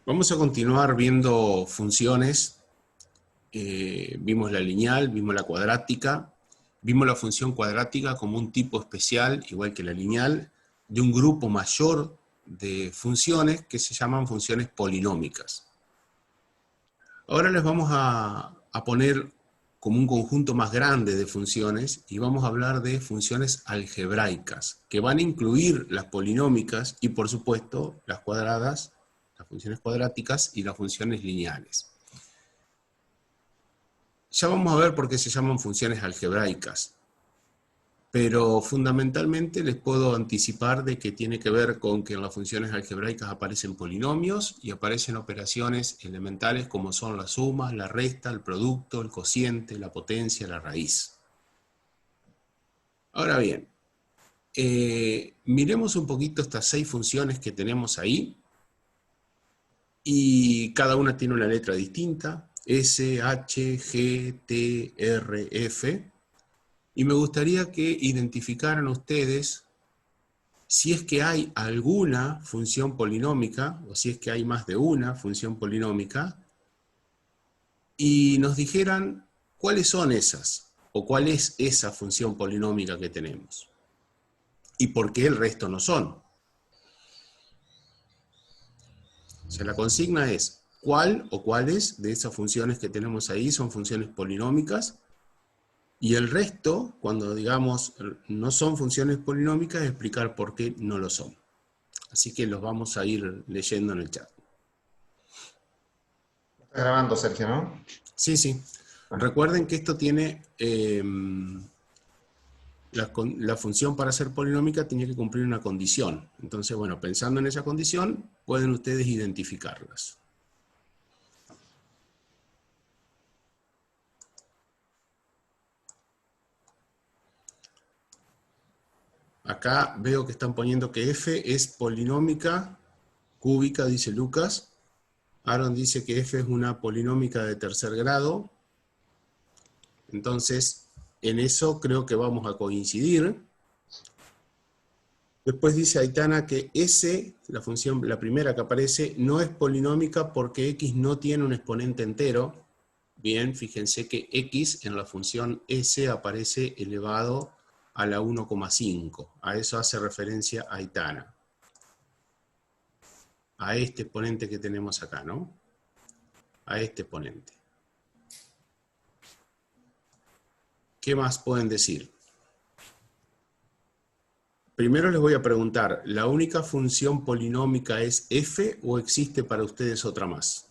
Vamos a continuar viendo funciones. Vimos la lineal, vimos la cuadrática, vimos la función cuadrática como un tipo especial, igual que la lineal, de un grupo mayor de funciones que se llaman funciones polinómicas. Ahora les vamos a poner como un conjunto más grande de funciones y vamos a hablar de funciones algebraicas, que van a incluir las polinómicas y por supuesto las cuadradas, las funciones cuadráticas y las funciones lineales. Ya vamos a ver por qué se llaman funciones algebraicas, pero fundamentalmente les puedo anticipar de que tiene que ver con que en las funciones algebraicas aparecen polinomios y aparecen operaciones elementales como son la suma, la resta, el producto, el cociente, la potencia, la raíz. Ahora bien, miremos un poquito estas 6 funciones que tenemos ahí, y cada una tiene una letra distinta, S, H, G, T, R, F, y me gustaría que identificaran ustedes si es que hay alguna función polinómica, o si es que hay más de una función polinómica, y nos dijeran cuáles son esas, o cuál es esa función polinómica que tenemos, y por qué el resto no son. O sea, la consigna es cuál o cuáles de esas funciones que tenemos ahí son funciones polinómicas, y el resto, cuando digamos no son funciones polinómicas, explicar por qué no lo son. Así que los vamos a ir leyendo en el chat. Está grabando, Sergio, ¿no? Sí, sí. Recuerden que esto tiene... la función para ser polinómica tiene que cumplir una condición. Entonces, bueno, pensando en esa condición, pueden ustedes identificarlas. Acá veo que están poniendo que f es polinómica cúbica, dice Lucas. Aaron dice que f es una polinómica de tercer grado. Entonces, en eso creo que vamos a coincidir. Después dice Aitana que S, la función, la primera que aparece, no es polinómica porque X no tiene un exponente entero. Bien, fíjense que X en la función S aparece elevado a la 1,5. A eso hace referencia Aitana. A este exponente que tenemos acá, ¿no? A este exponente. ¿Qué más pueden decir? Primero les voy a preguntar, ¿la única función polinómica es f o existe para ustedes otra más?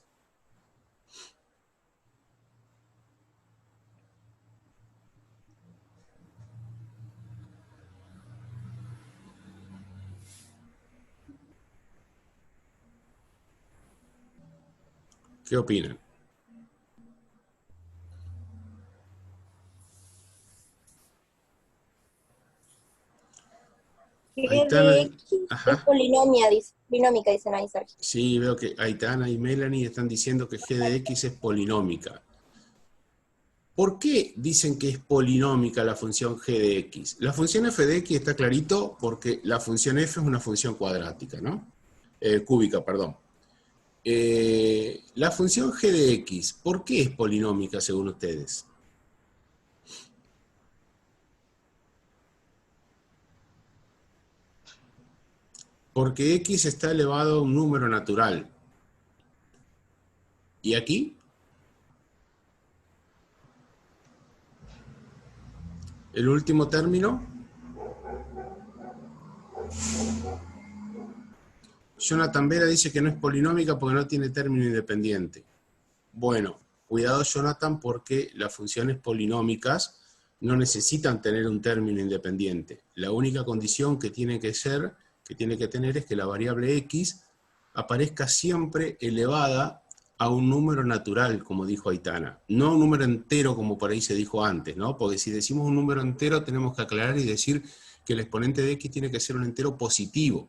¿Qué opinan? G Aitana, de X es ajá. polinómica, dicen ahí, Sergio. Sí, veo que Aitana y Melanie están diciendo que g de x es polinómica. ¿Por qué dicen que es polinómica la función g de x? La función f de x está clarito porque la función f es una función cuadrática, ¿no? Cúbica, perdón. La función g de x, ¿por qué es polinómica según ustedes? Porque x está elevado a un número natural. ¿Y aquí? El último término. Jonathan Vera dice que no es polinómica porque no tiene término independiente. Bueno, cuidado Jonathan, porque las funciones polinómicas no necesitan tener un término independiente. La única condición que tiene que tener es que la variable x aparezca siempre elevada a un número natural, como dijo Aitana. No un número entero como por ahí se dijo antes, ¿no? Porque si decimos un número entero tenemos que aclarar y decir que el exponente de x tiene que ser un entero positivo.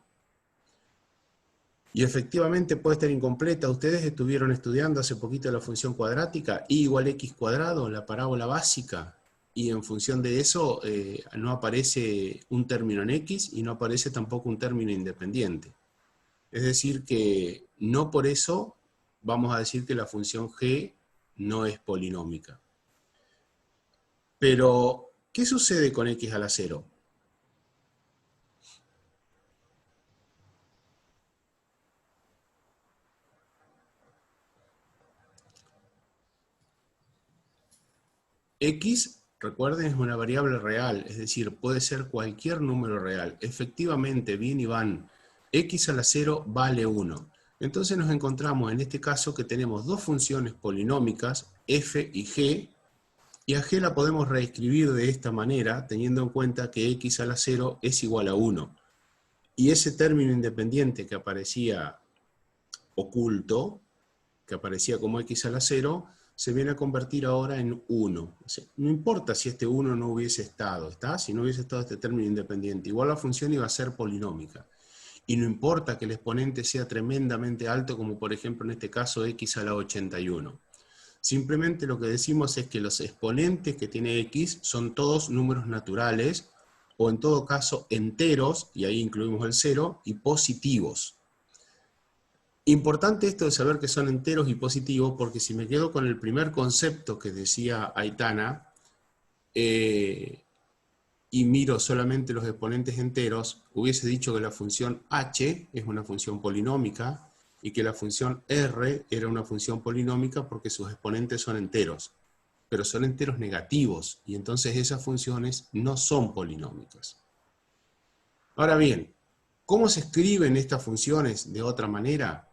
Y efectivamente puede estar incompleta. Ustedes estuvieron estudiando hace poquito la función cuadrática, y igual x cuadrado, la parábola básica, y en función de eso no aparece un término en x y no aparece tampoco un término independiente. Es decir que no por eso vamos a decir que la función g no es polinómica. Pero, ¿qué sucede con x a la 0? X, recuerden, es una variable real, es decir, puede ser cualquier número real. Efectivamente, bien Iván, x a la 0 vale 1. Entonces nos encontramos en este caso que tenemos dos funciones polinómicas, f y g, y a g la podemos reescribir de esta manera, teniendo en cuenta que x a la 0 es igual a 1. Y ese término independiente que aparecía oculto, que aparecía como x a la 0, se viene a convertir ahora en 1. O sea, no importa si este 1 no hubiese estado, ¿está? Si no hubiese estado este término independiente, igual la función iba a ser polinómica. Y no importa que el exponente sea tremendamente alto, como por ejemplo en este caso x a la 81. Simplemente lo que decimos es que los exponentes que tiene x son todos números naturales, o en todo caso enteros, y ahí incluimos el 0, y positivos. Importante esto de saber que son enteros y positivos, porque si me quedo con el primer concepto que decía Aitana, y miro solamente los exponentes enteros, hubiese dicho que la función h es una función polinómica, y que la función r era una función polinómica porque sus exponentes son enteros, pero son enteros negativos, y entonces esas funciones no son polinómicas. Ahora bien, ¿cómo se escriben estas funciones de otra manera?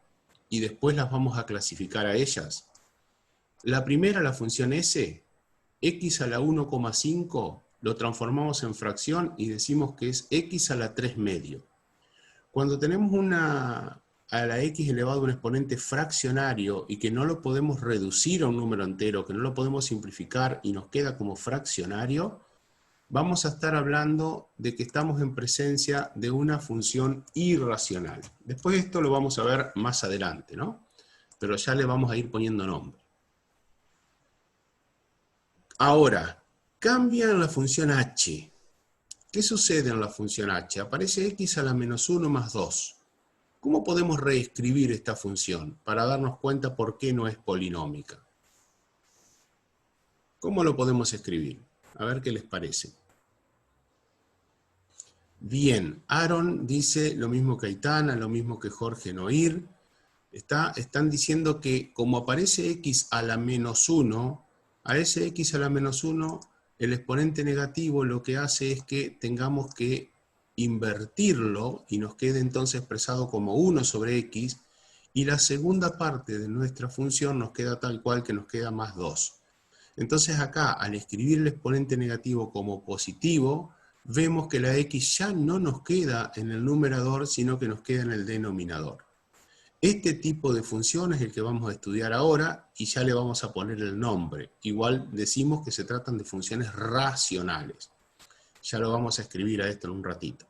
Y después las vamos a clasificar a ellas. La primera, la función s, x a la 1,5, lo transformamos en fracción y decimos que es x a la 3 medio. Cuando tenemos a la x elevado a un exponente fraccionario y que no lo podemos reducir a un número entero, que no lo podemos simplificar y nos queda como fraccionario, vamos a estar hablando de que estamos en presencia de una función irracional. Después esto lo vamos a ver más adelante, ¿no? Pero ya le vamos a ir poniendo nombre. Ahora, cambia en la función h. ¿Qué sucede en la función h? Aparece x a la menos 1 más 2. ¿Cómo podemos reescribir esta función para darnos cuenta por qué no es polinómica? ¿Cómo lo podemos escribir? A ver qué les parece. Bien, Aaron dice lo mismo que Aitana, lo mismo que Jorge Noir. Están diciendo que como aparece x a la menos 1, a ese x a la menos 1, el exponente negativo lo que hace es que tengamos que invertirlo y nos quede entonces expresado como 1 sobre x, y la segunda parte de nuestra función nos queda tal cual, que nos queda más 2. Entonces acá, al escribir el exponente negativo como positivo, vemos que la x ya no nos queda en el numerador, sino que nos queda en el denominador. Este tipo de función es el que vamos a estudiar ahora, y ya le vamos a poner el nombre. Igual decimos que se tratan de funciones racionales. Ya lo vamos a escribir a esto en un ratito.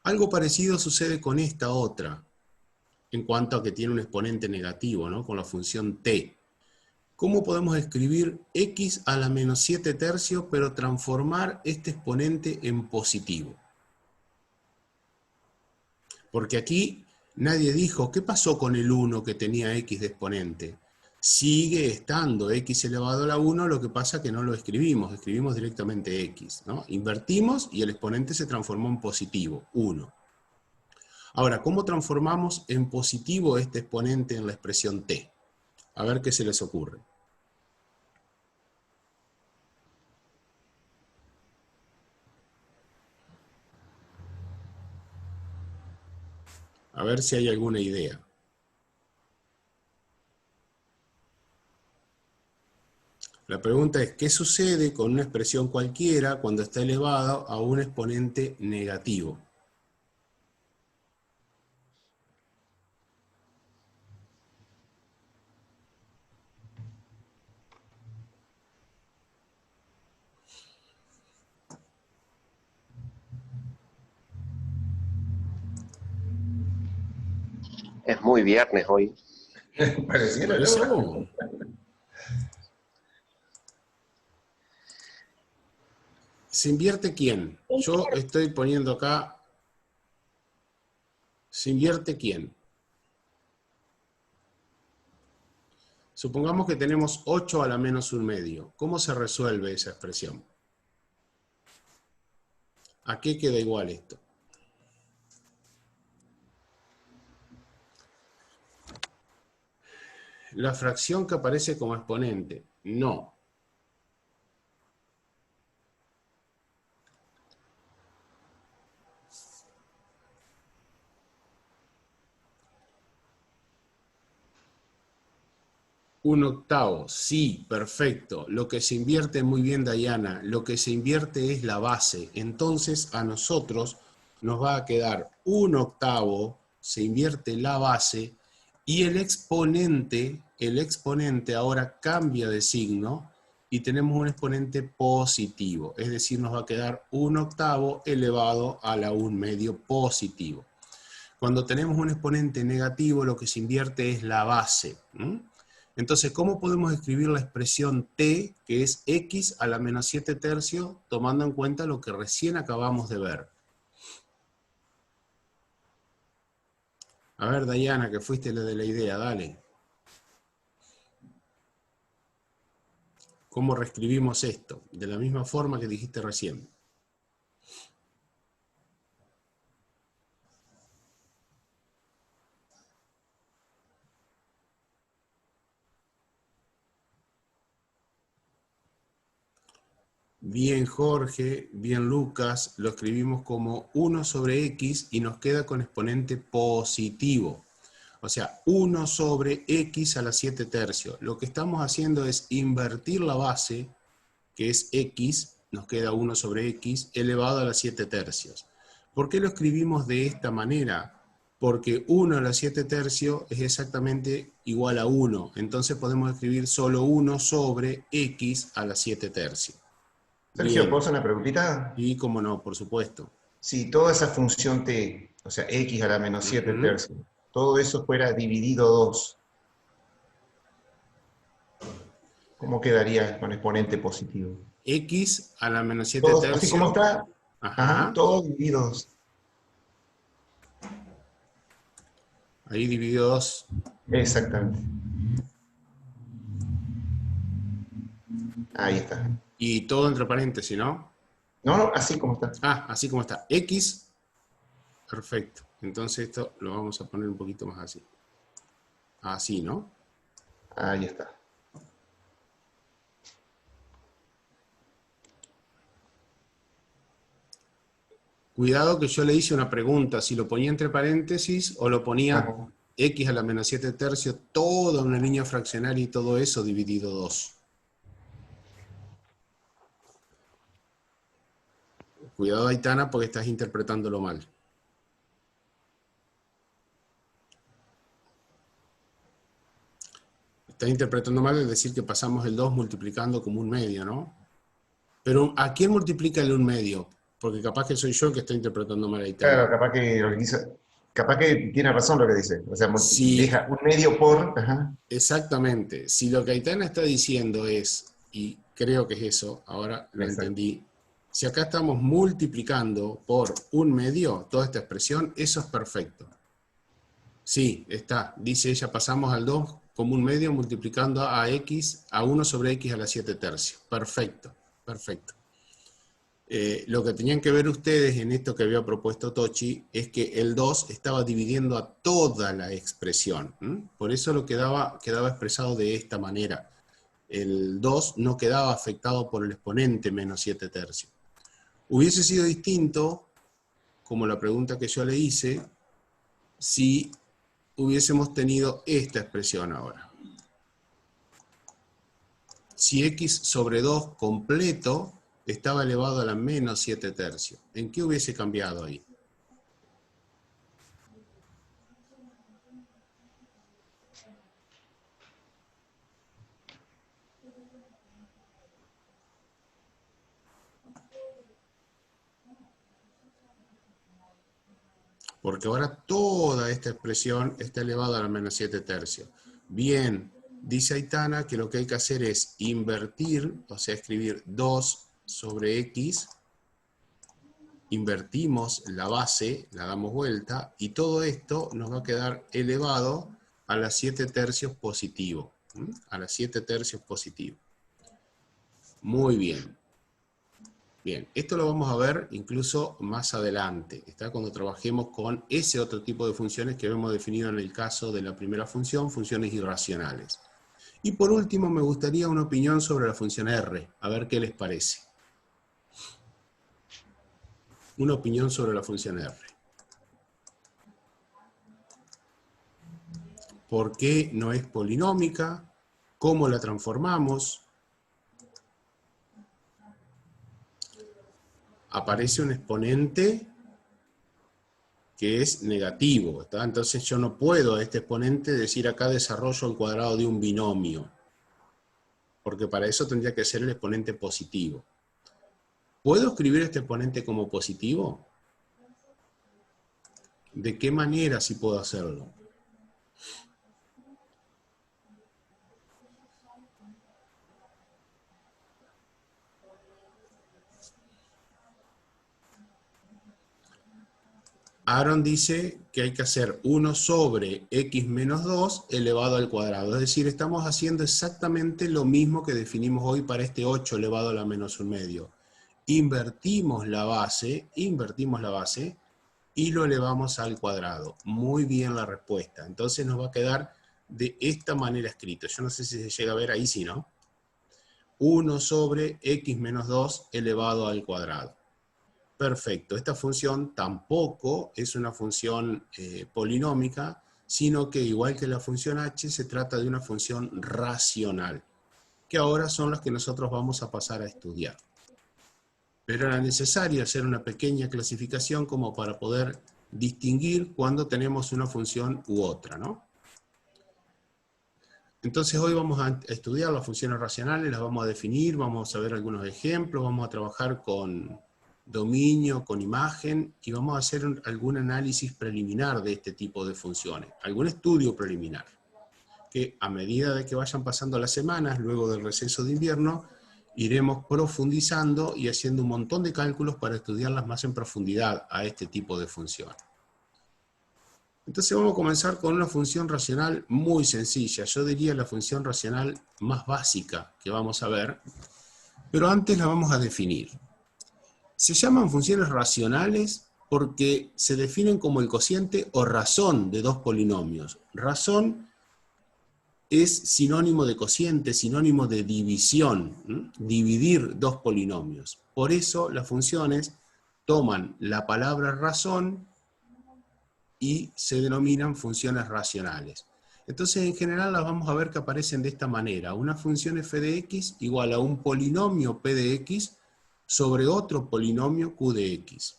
Algo parecido sucede con esta otra, en cuanto a que tiene un exponente negativo, ¿no? Con la función t. ¿Cómo podemos escribir x a la menos 7 tercios, pero transformar este exponente en positivo? Porque aquí nadie dijo, ¿qué pasó con el 1 que tenía x de exponente? Sigue estando x elevado a la 1, lo que pasa es que no lo escribimos directamente x, ¿no? Invertimos y el exponente se transformó en positivo, 1. Ahora, ¿cómo transformamos en positivo este exponente en la expresión t? A ver qué se les ocurre. A ver si hay alguna idea. La pregunta es, ¿qué sucede con una expresión cualquiera cuando está elevada a un exponente negativo? Es muy viernes hoy. Pareciera, ¿Parece ¿no? algo? ¿Se invierte quién? Yo estoy poniendo acá, ¿se invierte quién? Supongamos que tenemos 8 a la menos 1/2. ¿Cómo se resuelve esa expresión? ¿A qué queda igual esto? La fracción que aparece como exponente. No. Un octavo, sí, perfecto. Lo que se invierte, muy bien, Dayana, lo que se invierte es la base. Entonces a nosotros nos va a quedar un octavo, se invierte la base, y el exponente ahora cambia de signo y tenemos un exponente positivo. Es decir, nos va a quedar un octavo elevado a la 1/2 positivo. Cuando tenemos un exponente negativo, lo que se invierte es la base. Entonces, ¿cómo podemos escribir la expresión t, que es x a la menos 7/3, tomando en cuenta lo que recién acabamos de ver? A ver, Dayana, que fuiste la de la idea, dale. ¿Cómo reescribimos esto? De la misma forma que dijiste recién. Bien Jorge, bien Lucas, lo escribimos como 1 sobre x y nos queda con exponente positivo. O sea, 1 sobre x a la 7/3. Lo que estamos haciendo es invertir la base, que es x, nos queda 1 sobre x, elevado a la 7/3. ¿Por qué lo escribimos de esta manera? Porque 1 a la 7/3 es exactamente igual a 1. Entonces podemos escribir solo 1 sobre x a la 7/3. Sergio, Bien. ¿puedo hacer una preguntita? Y cómo no, por supuesto. Si toda esa función t, o sea, x a la menos 7/3, Ujú. todo eso fuera dividido 2, ¿cómo quedaría con exponente positivo? X a la menos 7 Todo, así como tercios. está, ajá, Ajá. todo dividido 2. Ahí dividido 2. Exactamente. Ahí está. Y todo entre paréntesis, ¿no? No, no, así como está. Ah, así como está. X. Perfecto. Entonces esto lo vamos a poner un poquito más así. Así, ¿no? Ahí está. Cuidado que yo le hice una pregunta, si lo ponía entre paréntesis o lo ponía Ajá. x a la menos 7 tercios, toda una línea fraccionaria y todo eso dividido 2. Cuidado, Aitana, porque estás interpretándolo mal. Estás interpretando mal el decir que pasamos el 2 multiplicando como 1/2, ¿no? Pero ¿a quién multiplica el 1/2? Porque capaz que soy yo el que está interpretando mal a Aitana. Claro, capaz que lo que dice, capaz que tiene razón lo que dice. O sea, Si, deja un medio por, ajá, exactamente, si lo que Aitana está diciendo es, y creo que es eso, ahora lo exacto. entendí, si acá estamos multiplicando por 1/2 toda esta expresión, eso es perfecto. Sí, está, dice ella, pasamos al 2 como 1/2 multiplicando a x, a 1 sobre x a la 7/3. Perfecto, perfecto. Lo que tenían que ver ustedes en esto que había propuesto Tochi es que el 2 estaba dividiendo a toda la expresión. Por eso lo quedaba expresado de esta manera. El 2 no quedaba afectado por el exponente menos 7/3. Hubiese sido distinto, como la pregunta que yo le hice, si hubiésemos tenido esta expresión ahora. Si x sobre 2 completo estaba elevado a la menos 7/3. ¿En qué hubiese cambiado ahí? Porque ahora toda esta expresión está elevada a la menos 7/3. Bien, dice Aitana que lo que hay que hacer es invertir, o sea, escribir 2 sobre x, invertimos la base, la damos vuelta, y todo esto nos va a quedar elevado a la 7/3 positivo. A las 7/3 positivo. Muy bien. Bien, esto lo vamos a ver incluso más adelante, ¿está? Cuando trabajemos con ese otro tipo de funciones que hemos definido en el caso de la primera función, funciones irracionales. Y por último, me gustaría una opinión sobre la función R, a ver qué les parece. Una opinión sobre la función R. ¿Por qué no es polinómica? ¿Cómo la transformamos? Aparece un exponente que es negativo, ¿está? Entonces yo no puedo a este exponente decir acá desarrollo el cuadrado de un binomio, porque para eso tendría que ser el exponente positivo. ¿Puedo escribir este exponente como positivo? ¿De qué manera sí puedo hacerlo? Aaron dice que hay que hacer 1 sobre x menos 2 elevado al cuadrado. Es decir, estamos haciendo exactamente lo mismo que definimos hoy para este 8 elevado a la menos 1/2. Invertimos la base y lo elevamos al cuadrado. Muy bien la respuesta. Entonces nos va a quedar de esta manera escrito. Yo no sé si se llega a ver ahí, sí, ¿no? 1 sobre x menos 2 elevado al cuadrado. Perfecto, esta función tampoco es una función polinómica, sino que igual que la función h, se trata de una función racional, que ahora son las que nosotros vamos a pasar a estudiar. Pero era necesario hacer una pequeña clasificación como para poder distinguir cuando tenemos una función u otra, ¿no? Entonces hoy vamos a estudiar las funciones racionales, las vamos a definir, vamos a ver algunos ejemplos, vamos a trabajar con dominio, con imagen, y vamos a hacer algún análisis preliminar de este tipo de funciones, algún estudio preliminar, que a medida de que vayan pasando las semanas, luego del receso de invierno, iremos profundizando y haciendo un montón de cálculos para estudiarlas más en profundidad a este tipo de funciones. Entonces vamos a comenzar con una función racional muy sencilla, yo diría la función racional más básica que vamos a ver, pero antes la vamos a definir. Se llaman funciones racionales porque se definen como el cociente o razón de dos polinomios. Razón es sinónimo de cociente, sinónimo de división, dividir dos polinomios. Por eso las funciones toman la palabra razón y se denominan funciones racionales. Entonces en general las vamos a ver que aparecen de esta manera. Una función f de x igual a un polinomio p de x sobre otro polinomio q de x.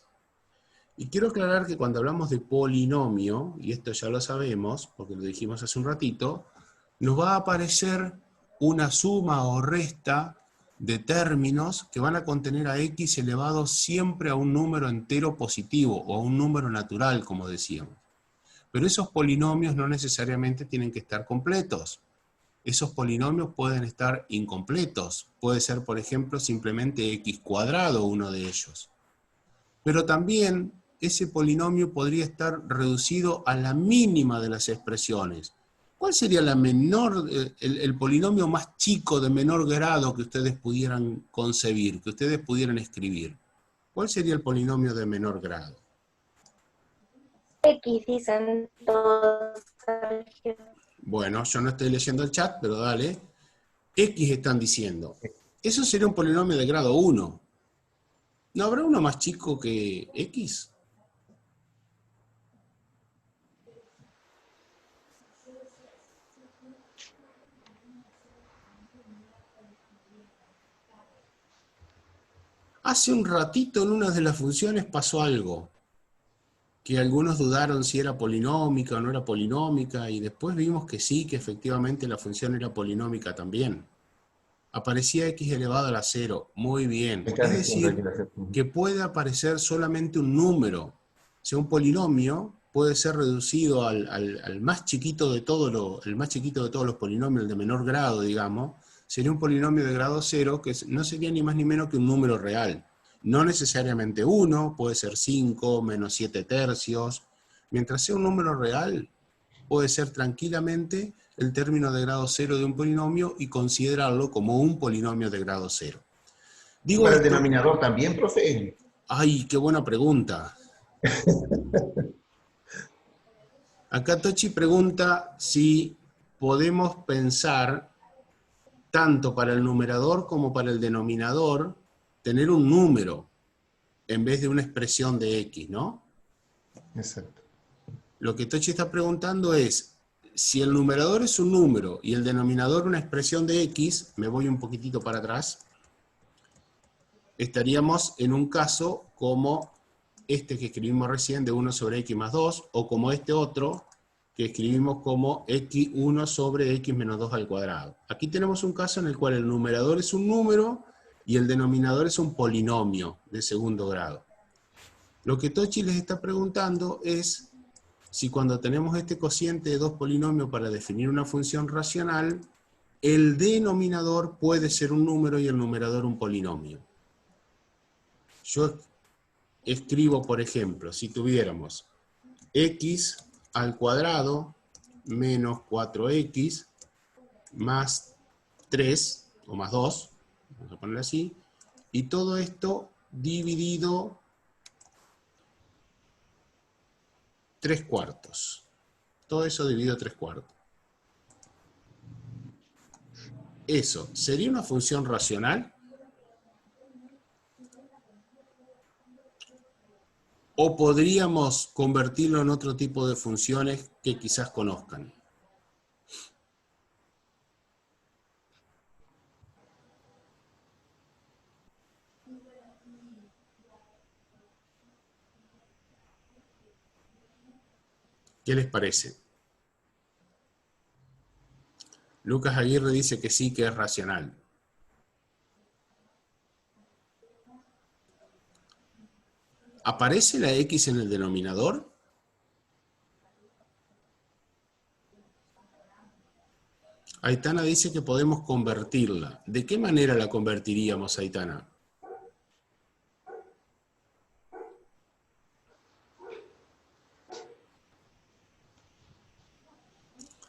Y quiero aclarar que cuando hablamos de polinomio, y esto ya lo sabemos, porque lo dijimos hace un ratito, nos va a aparecer una suma o resta de términos que van a contener a x elevado siempre a un número entero positivo, o a un número natural, como decíamos. Pero esos polinomios no necesariamente tienen que estar completos. Esos polinomios pueden estar incompletos. Puede ser, por ejemplo, simplemente x cuadrado uno de ellos. Pero también ese polinomio podría estar reducido a la mínima de las expresiones. ¿Cuál sería la menor, el polinomio más chico de menor grado que ustedes pudieran concebir, que ustedes pudieran escribir? ¿Cuál sería el polinomio de menor grado? X dicen todos, Sergio. Bueno, yo no estoy leyendo el chat, pero dale. X están diciendo. Eso sería un polinomio de grado 1. ¿No habrá uno más chico que X? Hace un ratito en una de las funciones pasó algo, que algunos dudaron si era polinómica o no era polinómica, y después vimos que sí, que efectivamente la función era polinómica también. Aparecía x elevado a la 0, muy bien. Es decir, que puede aparecer solamente un número. O sea, un polinomio puede ser reducido al más chiquito de el más chiquito de todos los polinomios, el de menor grado, digamos. Sería un polinomio de grado 0, que no sería ni más ni menos que un número real. No necesariamente 1, puede ser 5, menos 7 tercios. Mientras sea un número real, puede ser tranquilamente el término de grado 0 de un polinomio y considerarlo como un polinomio de grado 0. Digo ¿Para el esto, denominador también, profe? ¡ay, qué buena pregunta! Acá Tochi pregunta si podemos pensar, tanto para el numerador como para el denominador, tener un número en vez de una expresión de x, ¿no? Exacto. Lo que Tochi está preguntando es, si el numerador es un número y el denominador una expresión de x, me voy un poquitito para atrás, estaríamos en un caso como este que escribimos recién de 1 sobre x más 2, o como este otro que escribimos como x1 sobre x menos 2 al cuadrado. Aquí tenemos un caso en el cual el numerador es un número y el denominador es un polinomio de segundo grado. Lo que Tochi les está preguntando es si cuando tenemos este cociente de dos polinomios para definir una función racional, el denominador puede ser un número y el numerador un polinomio. Yo escribo, por ejemplo, si tuviéramos x al cuadrado menos 4x más 3, o más 2, vamos a ponerlo así, y todo esto dividido 3/4. Todo eso dividido 3/4. ¿Eso sería una función racional? ¿O podríamos convertirlo en otro tipo de funciones que quizás conozcan? ¿Qué les parece? Lucas Aguirre dice que sí, que es racional. ¿Aparece la x en el denominador? Aitana dice que podemos convertirla. ¿De qué manera la convertiríamos, Aitana?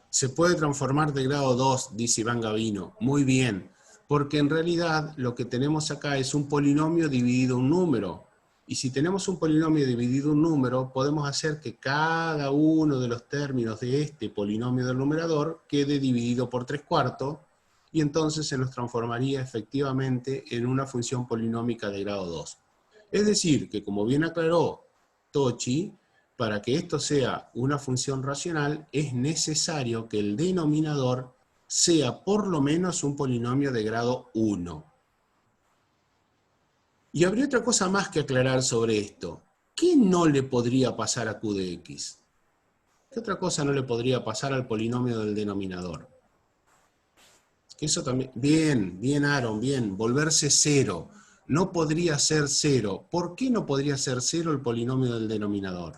Se puede transformar de grado 2, dice Iván Gavino. Muy bien, porque en realidad lo que tenemos acá es un polinomio dividido un número. Y si tenemos un polinomio dividido un número, podemos hacer que cada uno de los términos de este polinomio del numerador quede dividido por 3/4, y entonces se nos transformaría efectivamente en una función polinómica de grado 2. Es decir, que como bien aclaró Tochi, para que esto sea una función racional, es necesario que el denominador sea por lo menos un polinomio de grado 1. Y habría otra cosa más que aclarar sobre esto. ¿Qué no le podría pasar a q de x? ¿Qué otra cosa no le podría pasar al polinomio del denominador? Eso también. Bien, bien, Aaron, bien. Volverse cero. No podría ser cero. ¿Por qué no podría ser cero el polinomio del denominador?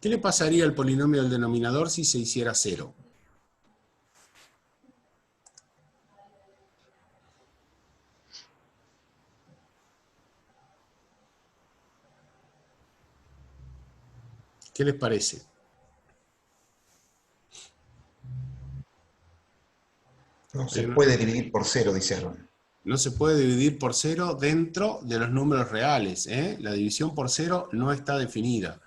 ¿Qué le pasaría al polinomio del denominador si se hiciera cero? ¿Qué les parece? No se puede dividir por 0, dice Aaron. No se puede dividir por 0 dentro de los números reales, ¿eh? La división por 0 no está definida.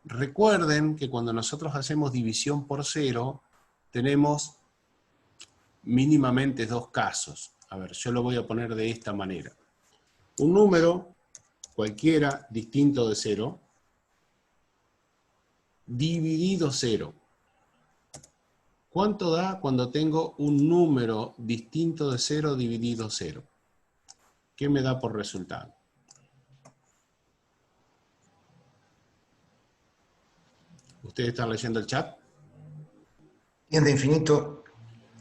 Recuerden que cuando nosotros hacemos división por 0, tenemos mínimamente dos casos. A ver, yo lo voy a poner de esta manera. Un número, cualquiera, distinto de 0, dividido 0. ¿Cuánto da cuando tengo un número distinto de 0 dividido 0? ¿Qué me da por resultado? ¿Ustedes están leyendo el chat? Tiende a infinito.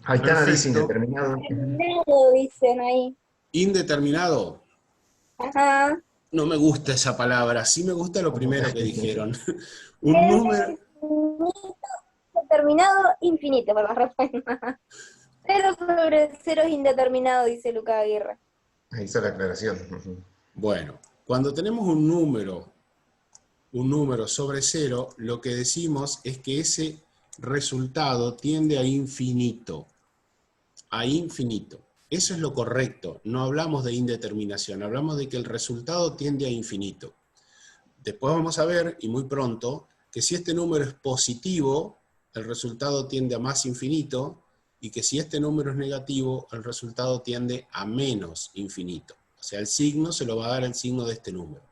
Aitana dice indeterminado. Indeterminado, dicen ahí. ¿Indeterminado? Ajá. No me gusta esa palabra, sí me gusta lo primero que dijeron. Un número... Indeterminado, infinito, por más respuesta. 0 sobre 0 es indeterminado, dice Lucas Aguirre. Ahí está la aclaración. Bueno, cuando tenemos un número un número sobre 0, lo que decimos es que ese resultado tiende a infinito. A infinito. Eso es lo correcto. No hablamos de indeterminación, hablamos de que el resultado tiende a infinito. Después vamos a ver, y muy pronto, que si este número es positivo, el resultado tiende a más infinito, y que si este número es negativo, el resultado tiende a menos infinito. O sea, el signo se lo va a dar el signo de este número.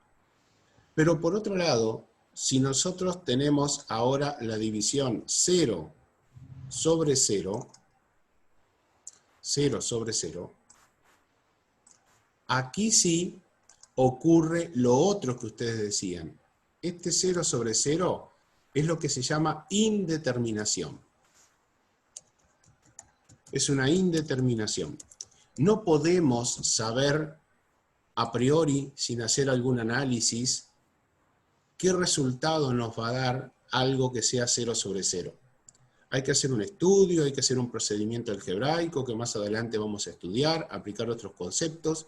Pero por otro lado, si nosotros tenemos ahora la división 0 sobre 0, 0 sobre 0, aquí sí ocurre lo otro que ustedes decían. Este 0 sobre 0 es lo que se llama indeterminación. Es una indeterminación. No podemos saber a priori, sin hacer algún análisis, qué resultado nos va a dar algo que sea 0 sobre 0. Hay que hacer un estudio, hay que hacer un procedimiento algebraico que más adelante vamos a estudiar, aplicar otros conceptos,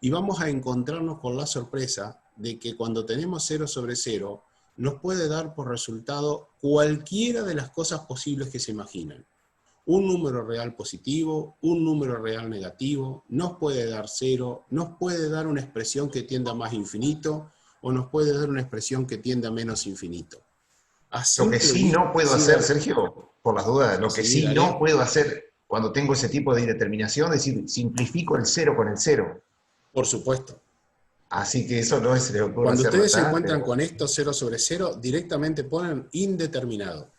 y vamos a encontrarnos con la sorpresa de que cuando tenemos 0 sobre 0, nos puede dar por resultado cualquiera de las cosas posibles que se imaginan. Un número real positivo, un número real negativo, nos puede dar 0, nos puede dar una expresión que tienda a más infinito, o nos puede dar una expresión que tienda a menos infinito. Lo que sí no puedo hacer, Sergio, por las dudas, lo que sí no puedo hacer cuando tengo ese tipo de indeterminación, es decir, simplifico el 0 con el 0. Por supuesto. Así que eso no se le ocurre Cuando hacerlo, ustedes se encuentran con esto 0 sobre 0, directamente ponen indeterminado.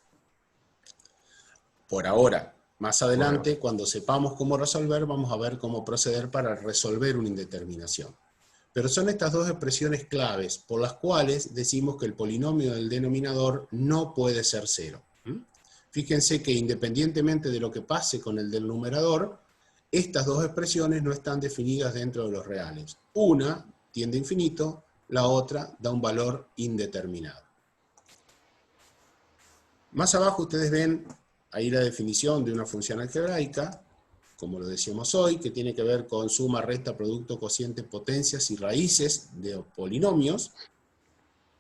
Por ahora. Más adelante, bueno, cuando sepamos cómo resolver, vamos a ver cómo proceder para resolver una indeterminación. Pero son estas dos expresiones claves por las cuales decimos que el polinomio del denominador no puede ser 0. Fíjense que independientemente de lo que pase con el del numerador, estas dos expresiones no están definidas dentro de los reales. Una tiende a infinito, la otra da un valor indeterminado. Más abajo ustedes ven ahí la definición de una función algebraica, como lo decíamos hoy, que tiene que ver con suma, resta, producto, cociente, potencias y raíces de polinomios.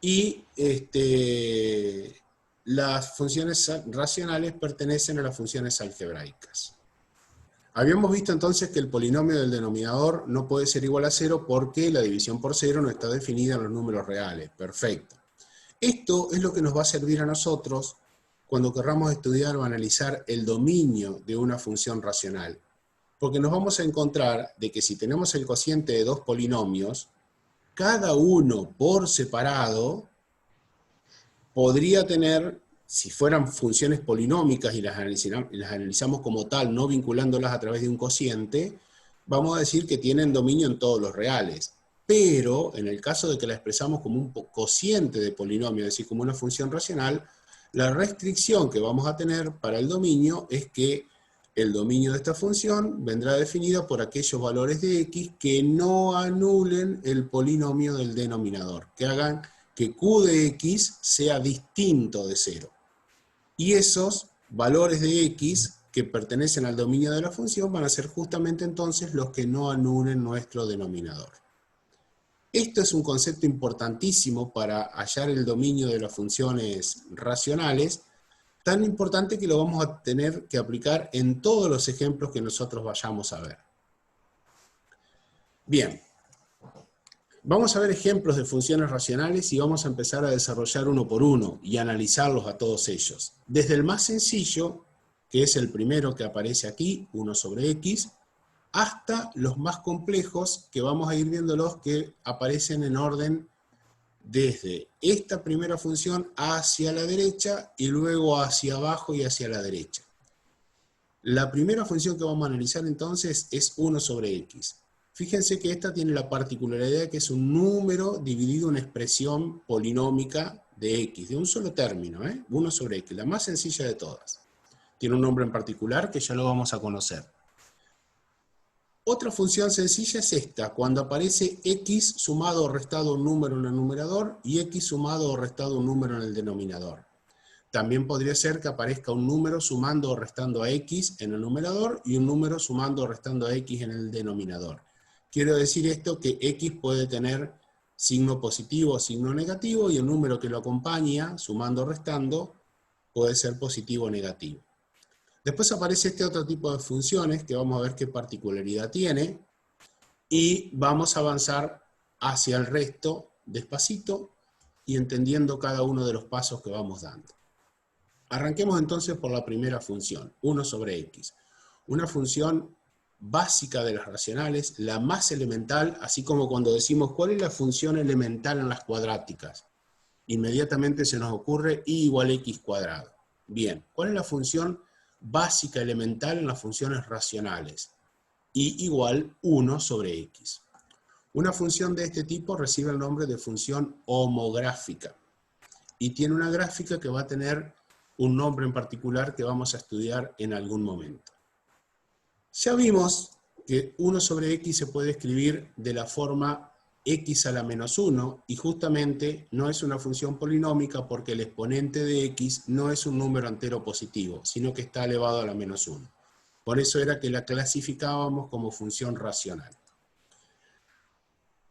Y las funciones racionales pertenecen a las funciones algebraicas. Habíamos visto entonces que el polinomio del denominador no puede ser igual a 0 porque la división por 0 no está definida en los números reales. Perfecto. Esto es lo que nos va a servir a nosotros cuando querramos estudiar o analizar el dominio de una función racional. Porque nos vamos a encontrar de que si tenemos el cociente de dos polinomios, cada uno por separado podría tener, si fueran funciones polinómicas y las analizamos como tal, no vinculándolas a través de un cociente, vamos a decir que tienen dominio en todos los reales. Pero en el caso de que la expresamos como un cociente de polinomio, es decir, como una función racional, la restricción que vamos a tener para el dominio es que el dominio de esta función vendrá definida por aquellos valores de x que no anulen el polinomio del denominador, que hagan que q de x sea distinto de 0. Y esos valores de x que pertenecen al dominio de la función van a ser justamente entonces los que no anulen nuestro denominador. Esto es un concepto importantísimo para hallar el dominio de las funciones racionales, tan importante que lo vamos a tener que aplicar en todos los ejemplos que nosotros vayamos a ver. Bien, vamos a ver ejemplos de funciones racionales y vamos a empezar a desarrollar uno por uno y analizarlos a todos ellos. Desde el más sencillo, que es el primero que aparece aquí, 1 sobre x, hasta los más complejos, que vamos a ir viéndolos que aparecen en orden desde esta primera función hacia la derecha y luego hacia abajo y hacia la derecha. La primera función que vamos a analizar entonces es 1 sobre x. Fíjense que esta tiene la particularidad de que es un número dividido en una expresión polinómica de x, de un solo término, 1 sobre x, la más sencilla de todas. Tiene un nombre en particular que ya lo vamos a conocer. Otra función sencilla es esta, cuando aparece x sumado o restado un número en el numerador y x sumado o restado un número en el denominador. También podría ser que aparezca un número sumando o restando a x en el numerador y un número sumando o restando a x en el denominador. Quiero decir esto que x puede tener signo positivo o signo negativo, y el número que lo acompaña, sumando o restando, puede ser positivo o negativo. Después aparece este otro tipo de funciones, que vamos a ver qué particularidad tiene, y vamos a avanzar hacia el resto despacito y entendiendo cada uno de los pasos que vamos dando. Arranquemos entonces por la primera función, 1 sobre x. Una función básica de las racionales, la más elemental, así como cuando decimos cuál es la función elemental en las cuadráticas. Inmediatamente se nos ocurre y igual a x cuadrado. Bien, ¿cuál es la función básica elemental en las funciones racionales? Y igual 1 sobre x. Una función de este tipo recibe el nombre de función homográfica y tiene una gráfica que va a tener un nombre en particular que vamos a estudiar en algún momento. Ya vimos que 1 sobre x se puede escribir de la forma x a la menos 1 y justamente no es una función polinómica porque el exponente de x no es un número entero positivo, sino que está elevado a la menos 1. Por eso era que la clasificábamos como función racional.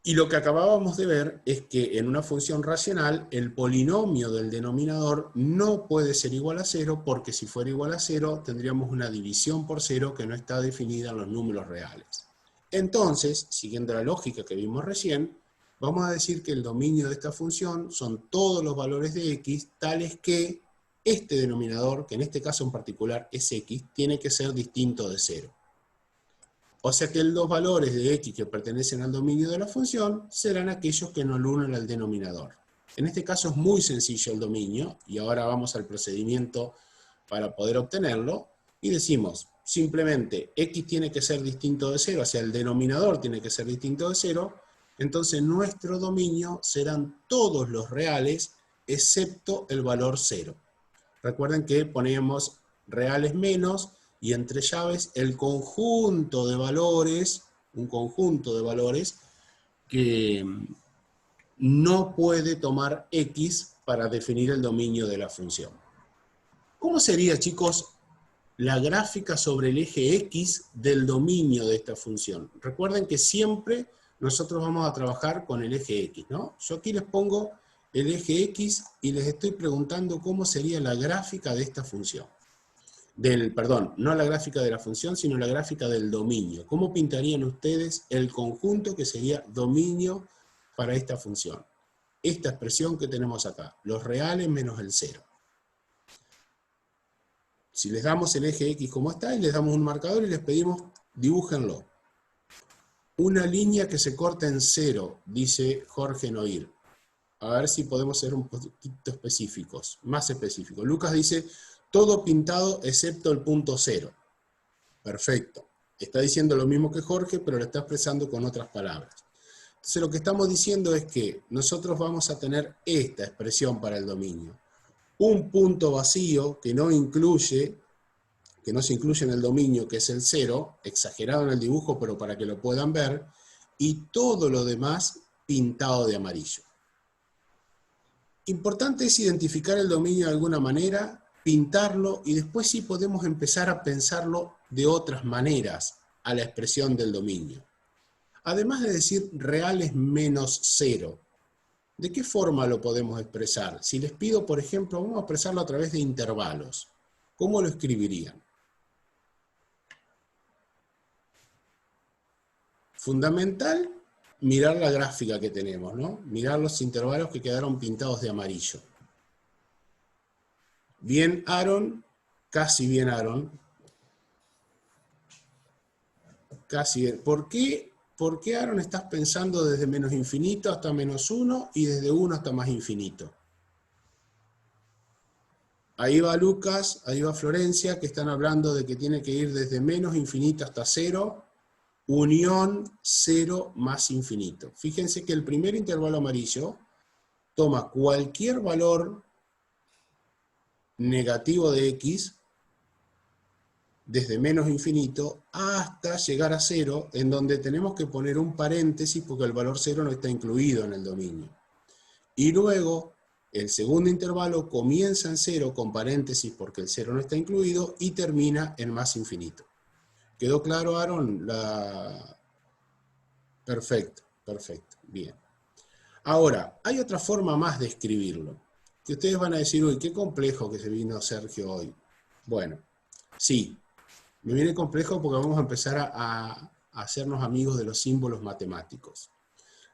Y lo que acabábamos de ver es que en una función racional el polinomio del denominador no puede ser igual a 0 porque si fuera igual a 0 tendríamos una división por 0 que no está definida en los números reales. Entonces, siguiendo la lógica que vimos recién, vamos a decir que el dominio de esta función son todos los valores de x tales que este denominador, que en este caso en particular es x, tiene que ser distinto de 0. O sea que los valores de x que pertenecen al dominio de la función serán aquellos que no lo unen al denominador. En este caso es muy sencillo el dominio, y ahora vamos al procedimiento para poder obtenerlo, y decimos simplemente x tiene que ser distinto de 0, o sea el denominador tiene que ser distinto de 0, entonces nuestro dominio serán todos los reales excepto el valor 0. Recuerden que ponemos reales menos, y entre llaves el conjunto de valores, un conjunto de valores que no puede tomar x para definir el dominio de la función. ¿Cómo sería, chicos, la gráfica sobre el eje x del dominio de esta función? Recuerden que siempre nosotros vamos a trabajar con el eje x, ¿no? Yo aquí les pongo el eje x y les estoy preguntando cómo sería la gráfica de esta función. Perdón, no la gráfica de la función, sino la gráfica del dominio. ¿Cómo pintarían ustedes el conjunto que sería dominio para esta función? Esta expresión que tenemos acá, los reales menos el 0. Si les damos el eje X como está, y les damos un marcador y les pedimos, dibújenlo. Una línea que se corta en 0, dice Jorge Noir. A ver si podemos ser un poquito específicos, más específicos. Lucas dice, todo pintado excepto el punto 0. Perfecto. Está diciendo lo mismo que Jorge, pero lo está expresando con otras palabras. Entonces lo que estamos diciendo es que nosotros vamos a tener esta expresión para el dominio. Un punto vacío que no se incluye en el dominio, que es el 0, exagerado en el dibujo, pero para que lo puedan ver, y todo lo demás pintado de amarillo. Importante es identificar el dominio de alguna manera, pintarlo, y después sí podemos empezar a pensarlo de otras maneras a la expresión del dominio. Además de decir reales menos 0, ¿de qué forma lo podemos expresar? Si les pido, por ejemplo, vamos a expresarlo a través de intervalos. ¿Cómo lo escribirían? Fundamental, mirar la gráfica que tenemos, ¿no? Mirar los intervalos que quedaron pintados de amarillo. Bien, Aaron, casi bien, Aaron. Casi bien. ¿Por qué, Aaron, estás pensando desde menos infinito hasta menos 1 y desde 1 hasta más infinito? Ahí va Lucas, ahí va Florencia, que están hablando de que tiene que ir desde menos infinito hasta 0, unión 0 más infinito. Fíjense que el primer intervalo amarillo toma cualquier valor negativo de x, desde menos infinito hasta llegar a 0, en donde tenemos que poner un paréntesis porque el valor 0 no está incluido en el dominio. Y luego, el segundo intervalo comienza en 0 con paréntesis porque el 0 no está incluido y termina en más infinito. ¿Quedó claro, Aaron? Perfecto, perfecto, bien. Ahora, hay otra forma más de escribirlo, que ustedes van a decir, uy, qué complejo que se vino Sergio hoy. Bueno, sí, me viene complejo porque vamos a empezar a hacernos amigos de los símbolos matemáticos.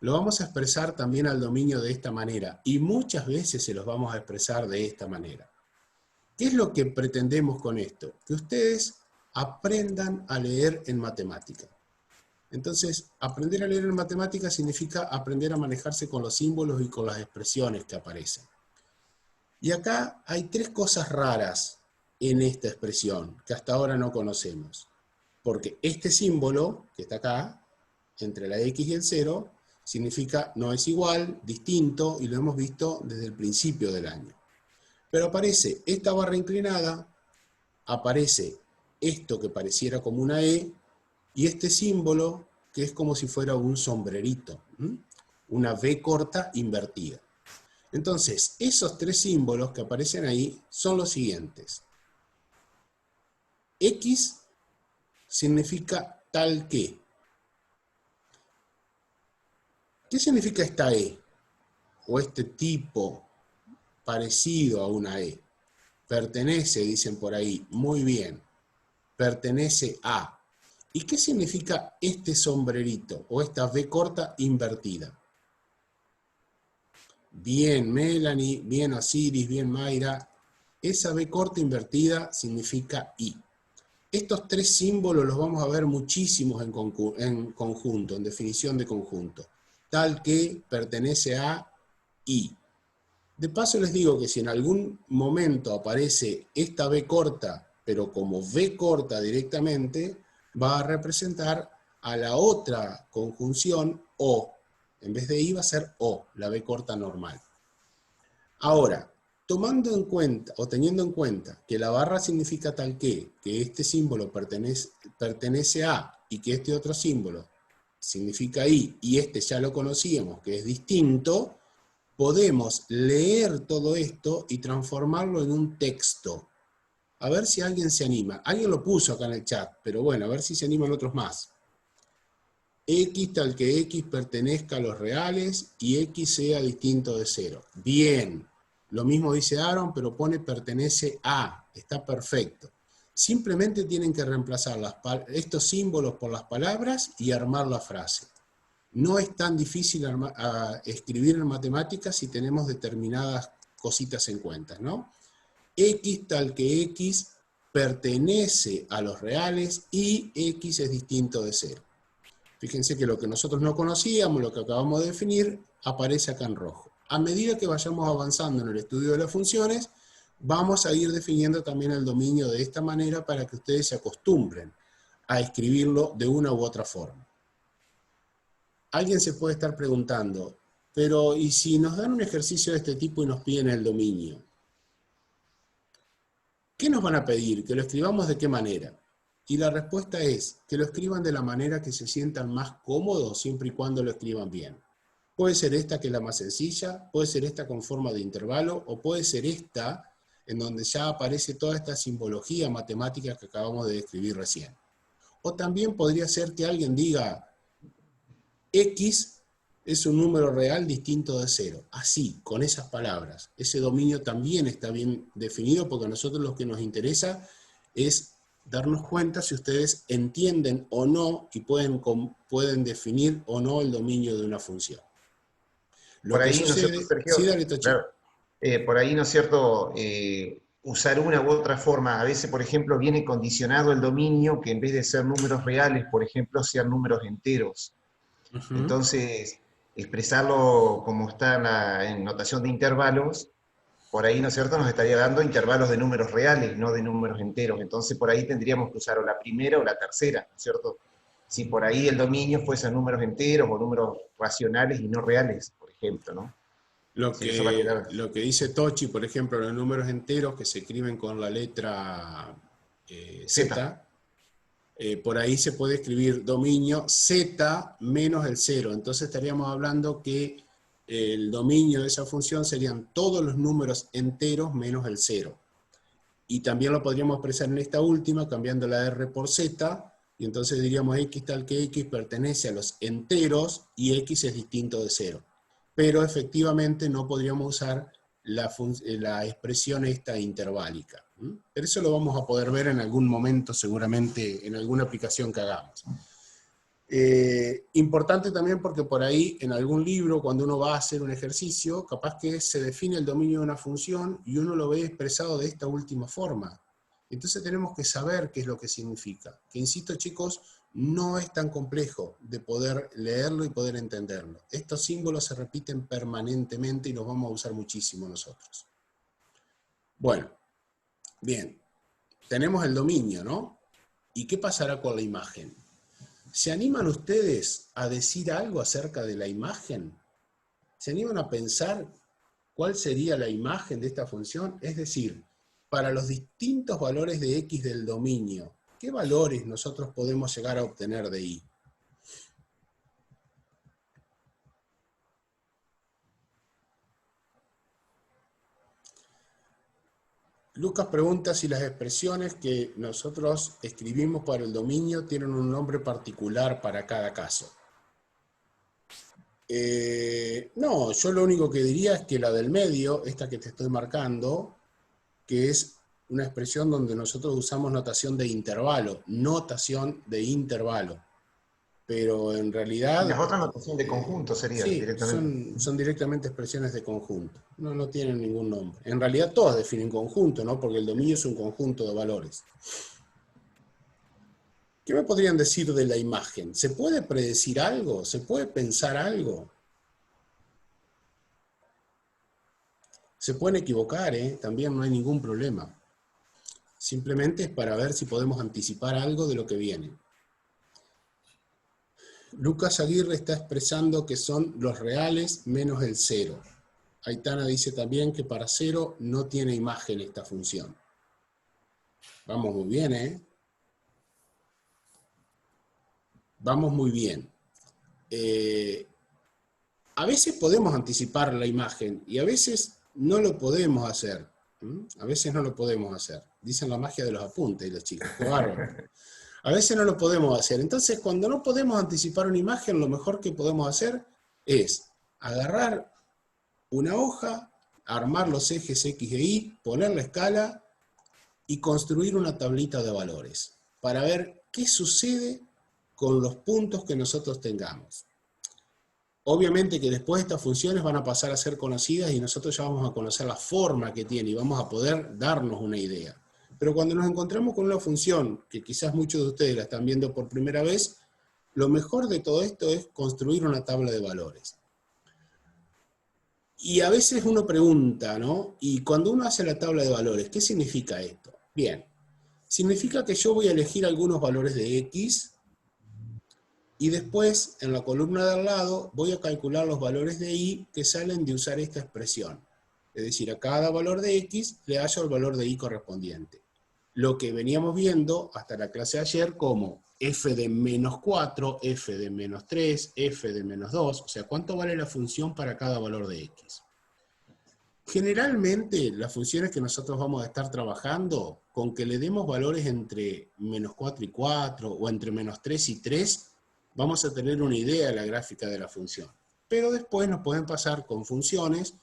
Lo vamos a expresar también al dominio de esta manera, y muchas veces se los vamos a expresar de esta manera. ¿Qué es lo que pretendemos con esto? Que ustedes aprendan a leer en matemática. Entonces, aprender a leer en matemática significa aprender a manejarse con los símbolos y con las expresiones que aparecen. Y acá hay tres cosas raras en esta expresión que hasta ahora no conocemos. Porque este símbolo, que está acá, entre la X y el 0, significa no es igual, distinto, y lo hemos visto desde el principio del año. Pero aparece esta barra inclinada, aparece esto que pareciera como una E, y este símbolo que es como si fuera un sombrerito, una V corta invertida. Entonces, esos tres símbolos que aparecen ahí son los siguientes. X significa tal que. ¿Qué significa esta E? O este tipo parecido a una E. Pertenece, dicen por ahí, muy bien. Pertenece a. ¿Y qué significa este sombrerito o esta V corta invertida? Bien Melanie, bien Osiris, bien Mayra. Esa V corta invertida significa I. Estos tres símbolos los vamos a ver muchísimos en conjunto, en definición de conjunto. Tal que pertenece a I. De paso les digo que si en algún momento aparece esta V corta, pero como V corta directamente, va a representar a la otra conjunción O. En vez de I va a ser O, la V corta normal. Ahora, tomando en cuenta, o teniendo en cuenta, que la barra significa tal que este símbolo pertenece a, y que este otro símbolo significa I, y este ya lo conocíamos, que es distinto, podemos leer todo esto y transformarlo en un texto. A ver si alguien se anima. Alguien lo puso acá en el chat, pero bueno, a ver si se animan otros más. X tal que X pertenezca a los reales y X sea distinto de 0. Bien. Lo mismo dice Aaron, pero pone pertenece a. Está perfecto. Simplemente tienen que reemplazar estos símbolos por las palabras y armar la frase. No es tan difícil escribir en matemáticas si tenemos determinadas cositas en cuenta, ¿no? X tal que X pertenece a los reales y X es distinto de 0. Fíjense que lo que nosotros no conocíamos, lo que acabamos de definir, aparece acá en rojo. A medida que vayamos avanzando en el estudio de las funciones, vamos a ir definiendo también el dominio de esta manera para que ustedes se acostumbren a escribirlo de una u otra forma. Alguien se puede estar preguntando, pero ¿y si nos dan un ejercicio de este tipo y nos piden el dominio? ¿Qué nos van a pedir? ¿Que lo escribamos de qué manera? Y la respuesta es que lo escriban de la manera que se sientan más cómodos, siempre y cuando lo escriban bien. Puede ser esta, que es la más sencilla, puede ser esta con forma de intervalo, o puede ser esta, en donde ya aparece toda esta simbología matemática que acabamos de describir recién. O también podría ser que alguien diga, X es un número real distinto de 0. Así, con esas palabras. Ese dominio también está bien definido, porque a nosotros lo que nos interesa es darnos cuenta si ustedes entienden o no y pueden definir o no el dominio de una función. Por ahí, ¿no es cierto, Sergio? Sí, dale, Tochi. Claro. Por ahí, ¿no es cierto?, usar una u otra forma. A veces, por ejemplo, viene condicionado el dominio que en vez de ser números reales, por ejemplo, sean números enteros. Entonces, expresarlo como está en notación de intervalos, por ahí, ¿no es cierto?, nos estaría dando intervalos de números reales, no de números enteros. Entonces, por ahí tendríamos que usar o la primera o la tercera, ¿no es cierto? Si por ahí el dominio fuese a números enteros o números racionales y no reales, por ejemplo, ¿no? Lo que dice Tochi, por ejemplo, los números enteros que se escriben con la letra Z, por ahí se puede escribir dominio Z menos el 0. Entonces estaríamos hablando que el dominio de esa función serían todos los números enteros menos el 0. Y también lo podríamos expresar en esta última, cambiando la R por Z, y entonces diríamos X tal que X pertenece a los enteros y X es distinto de 0. pero efectivamente no podríamos usar la expresión esta interválica. Pero eso lo vamos a poder ver en algún momento, seguramente, en alguna aplicación que hagamos. Importante también porque por ahí, en algún libro, cuando uno va a hacer un ejercicio, capaz que se define el dominio de una función y uno lo ve expresado de esta última forma. Entonces tenemos que saber qué es lo que significa. Que insisto, chicos, no es tan complejo de poder leerlo y poder entenderlo. Estos símbolos se repiten permanentemente y los vamos a usar muchísimo nosotros. Bueno, bien. Tenemos el dominio, ¿no? ¿Y qué pasará con la imagen? ¿Se animan ustedes a decir algo acerca de la imagen? ¿Se animan a pensar cuál sería la imagen de esta función? Es decir, para los distintos valores de X del dominio, ¿qué valores nosotros podemos llegar a obtener de Y? Lucas pregunta si las expresiones que nosotros escribimos para el dominio tienen un nombre particular para cada caso. No, yo lo único que diría es que la del medio, esta que te estoy marcando, que es una expresión donde nosotros usamos notación de intervalo, pero en realidad... Y las otras notación de conjunto sería sí, directamente. son directamente expresiones de conjunto, no tienen ningún nombre. En realidad todas definen conjunto, ¿no? Porque el dominio es un conjunto de valores. ¿Qué me podrían decir de la imagen? ¿Se puede predecir algo? ¿Se puede pensar algo? Se pueden equivocar, también no hay ningún problema. Simplemente es para ver si podemos anticipar algo de lo que viene. Lucas Aguirre está expresando que son los reales menos el 0. Aitana dice también que para 0 no tiene imagen esta función. Vamos muy bien, ¿eh? Vamos muy bien. A veces podemos anticipar la imagen y a veces no lo podemos hacer. A veces no lo podemos hacer. Dicen la magia de los apuntes, los chicos. Qué bárbaro. A veces no lo podemos hacer. Entonces, cuando no podemos anticipar una imagen, lo mejor que podemos hacer es agarrar una hoja, armar los ejes X e Y, poner la escala y construir una tablita de valores para ver qué sucede con los puntos que nosotros tengamos. Obviamente que después estas funciones van a pasar a ser conocidas y nosotros ya vamos a conocer la forma que tiene y vamos a poder darnos una idea. Pero cuando nos encontramos con una función, que quizás muchos de ustedes la están viendo por primera vez, lo mejor de todo esto es construir una tabla de valores. Y a veces uno pregunta, ¿no? Y cuando uno hace la tabla de valores, ¿qué significa esto? Bien, significa que yo voy a elegir algunos valores de X y después, en la columna de al lado, voy a calcular los valores de Y que salen de usar esta expresión. Es decir, a cada valor de X le hallo el valor de Y correspondiente. Lo que veníamos viendo hasta la clase de ayer como f de menos 4, f de menos 3, f de menos 2, o sea, ¿cuánto vale la función para cada valor de X? Generalmente, las funciones que nosotros vamos a estar trabajando, con que le demos valores entre menos 4 y 4, o entre menos 3 y 3, vamos a tener una idea de la gráfica de la función. Pero después nos pueden pasar con funciones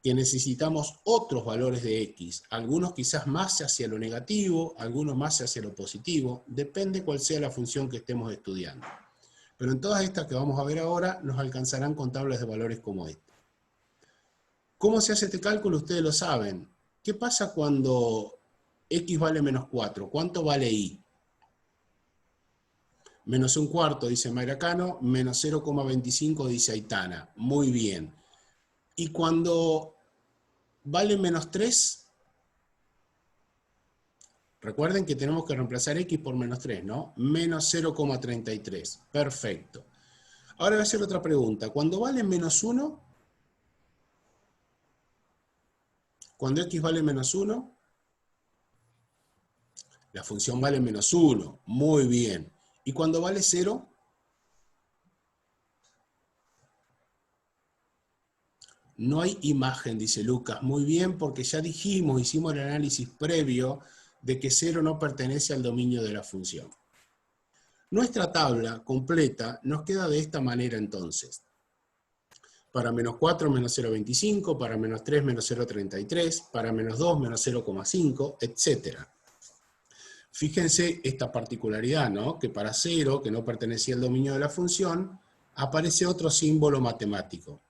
que necesitamos otros valores de X, algunos quizás más hacia lo negativo, algunos más hacia lo positivo, depende cuál sea la función que estemos estudiando. Pero en todas estas que vamos a ver ahora, nos alcanzarán con tablas de valores como esta. ¿Cómo se hace este cálculo? Ustedes lo saben. ¿Qué pasa cuando X vale menos 4? ¿Cuánto vale Y? Menos un cuarto, dice Mayra Cano, menos 0,25, dice Aitana. Muy bien. Y cuando vale menos 3, recuerden que tenemos que reemplazar X por menos 3, ¿no? Menos 0,33. Perfecto. Ahora voy a hacer otra pregunta. Cuando vale menos 1, cuando X vale menos 1, la función vale menos 1. Muy bien. ¿Y cuando vale 0? No hay imagen, dice Lucas. Muy bien, porque ya dijimos, hicimos el análisis previo de que 0 no pertenece al dominio de la función. Nuestra tabla completa nos queda de esta manera entonces. Para menos 4, menos 0,25, para menos 3, menos 0,33, para menos 2, menos 0,5, etc. Fíjense esta particularidad, ¿no? Que para 0, que no pertenecía al dominio de la función, aparece otro símbolo matemático,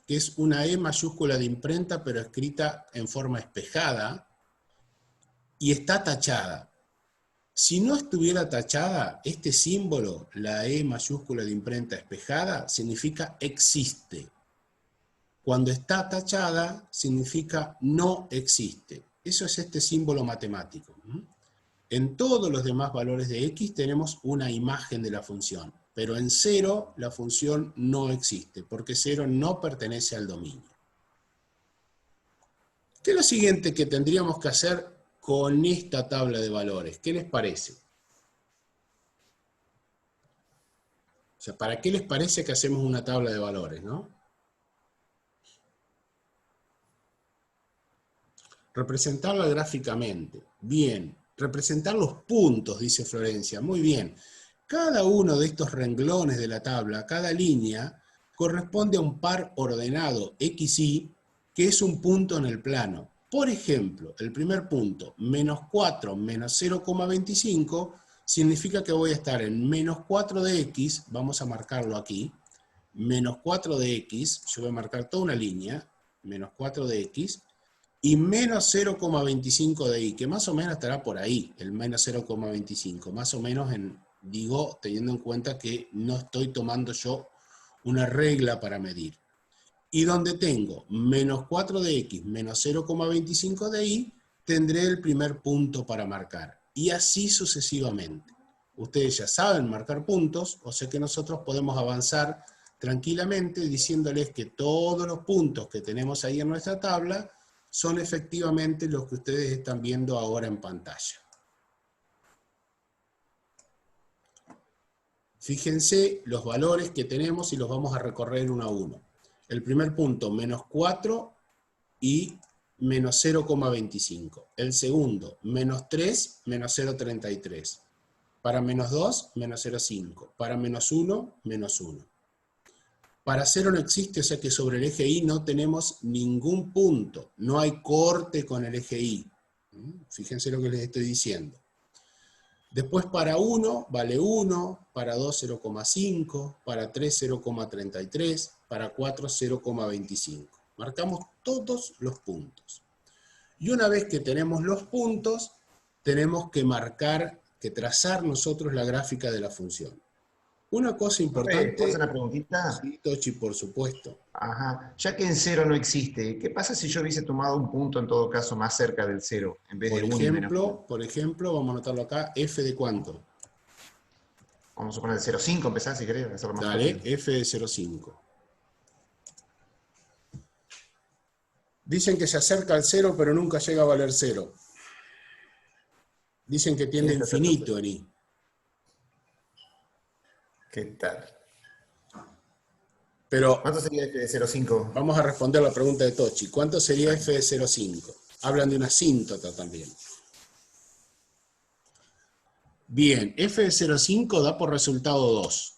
que es una E mayúscula de imprenta, pero escrita en forma espejada, y está tachada. Si no estuviera tachada, este símbolo, la E mayúscula de imprenta espejada, significa existe. Cuando está tachada, significa no existe. Eso es este símbolo matemático. En todos los demás valores de x tenemos una imagen de la función, pero en 0 la función no existe, porque 0 no pertenece al dominio. ¿Qué es lo siguiente que tendríamos que hacer con esta tabla de valores? ¿Qué les parece? O sea, ¿para qué les parece que hacemos una tabla de valores, no? Representarla gráficamente. Bien. Representar los puntos, dice Florencia. Muy bien. Cada uno de estos renglones de la tabla, cada línea, corresponde a un par ordenado XY, que es un punto en el plano. Por ejemplo, el primer punto, menos 4 menos 0,25, significa que voy a estar en menos 4 de x, vamos a marcarlo aquí, menos 4 de x, yo voy a marcar toda una línea, menos 4 de x, y menos 0,25 de y, que más o menos estará por ahí, el menos 0,25, más o menos, digo, teniendo en cuenta que no estoy tomando yo una regla para medir. Y donde tengo menos 4 de x menos 0,25 de y, tendré el primer punto para marcar. Y así sucesivamente. Ustedes ya saben marcar puntos, o sea que nosotros podemos avanzar tranquilamente diciéndoles que todos los puntos que tenemos ahí en nuestra tabla son efectivamente los que ustedes están viendo ahora en pantalla. Fíjense los valores que tenemos y los vamos a recorrer uno a uno. El primer punto, menos 4 y menos 0,25. El segundo, menos 3, menos 0,33. Para menos 2, menos 0,5. Para menos 1, menos 1. Para 0 no existe, o sea que sobre el eje Y no tenemos ningún punto. No hay corte con el eje Y. Fíjense lo que les estoy diciendo. Después para 1 vale 1, para 2 0,5, para 3 0,33, para 4 0,25. Marcamos todos los puntos. Y una vez que tenemos los puntos, tenemos que marcar, que trazar nosotros la gráfica de la función. Una cosa importante... ¿Puedo hacer una preguntita? Sí, Tochi, por supuesto. Ajá. Ya que en 0 no existe, ¿qué pasa si yo hubiese tomado un punto en todo caso más cerca del 0, en vez de 1 y menos 1? Por ejemplo, vamos a anotarlo acá, f de cuánto. Vamos a poner el 0,5, empezar si querés, hacerlo más Dale, fácil. f de 0,5. Dicen que se acerca al 0, pero nunca llega a valer 0. Dicen que tiende ¿Quién está infinito en y. ¿Qué tal? Pero ¿Cuánto sería f de 0,5? vamos a responder la pregunta de Tochi. ¿Cuánto sería f de 0,5? Hablan de una asíntota también. Bien, f de 0,5 da por resultado 2.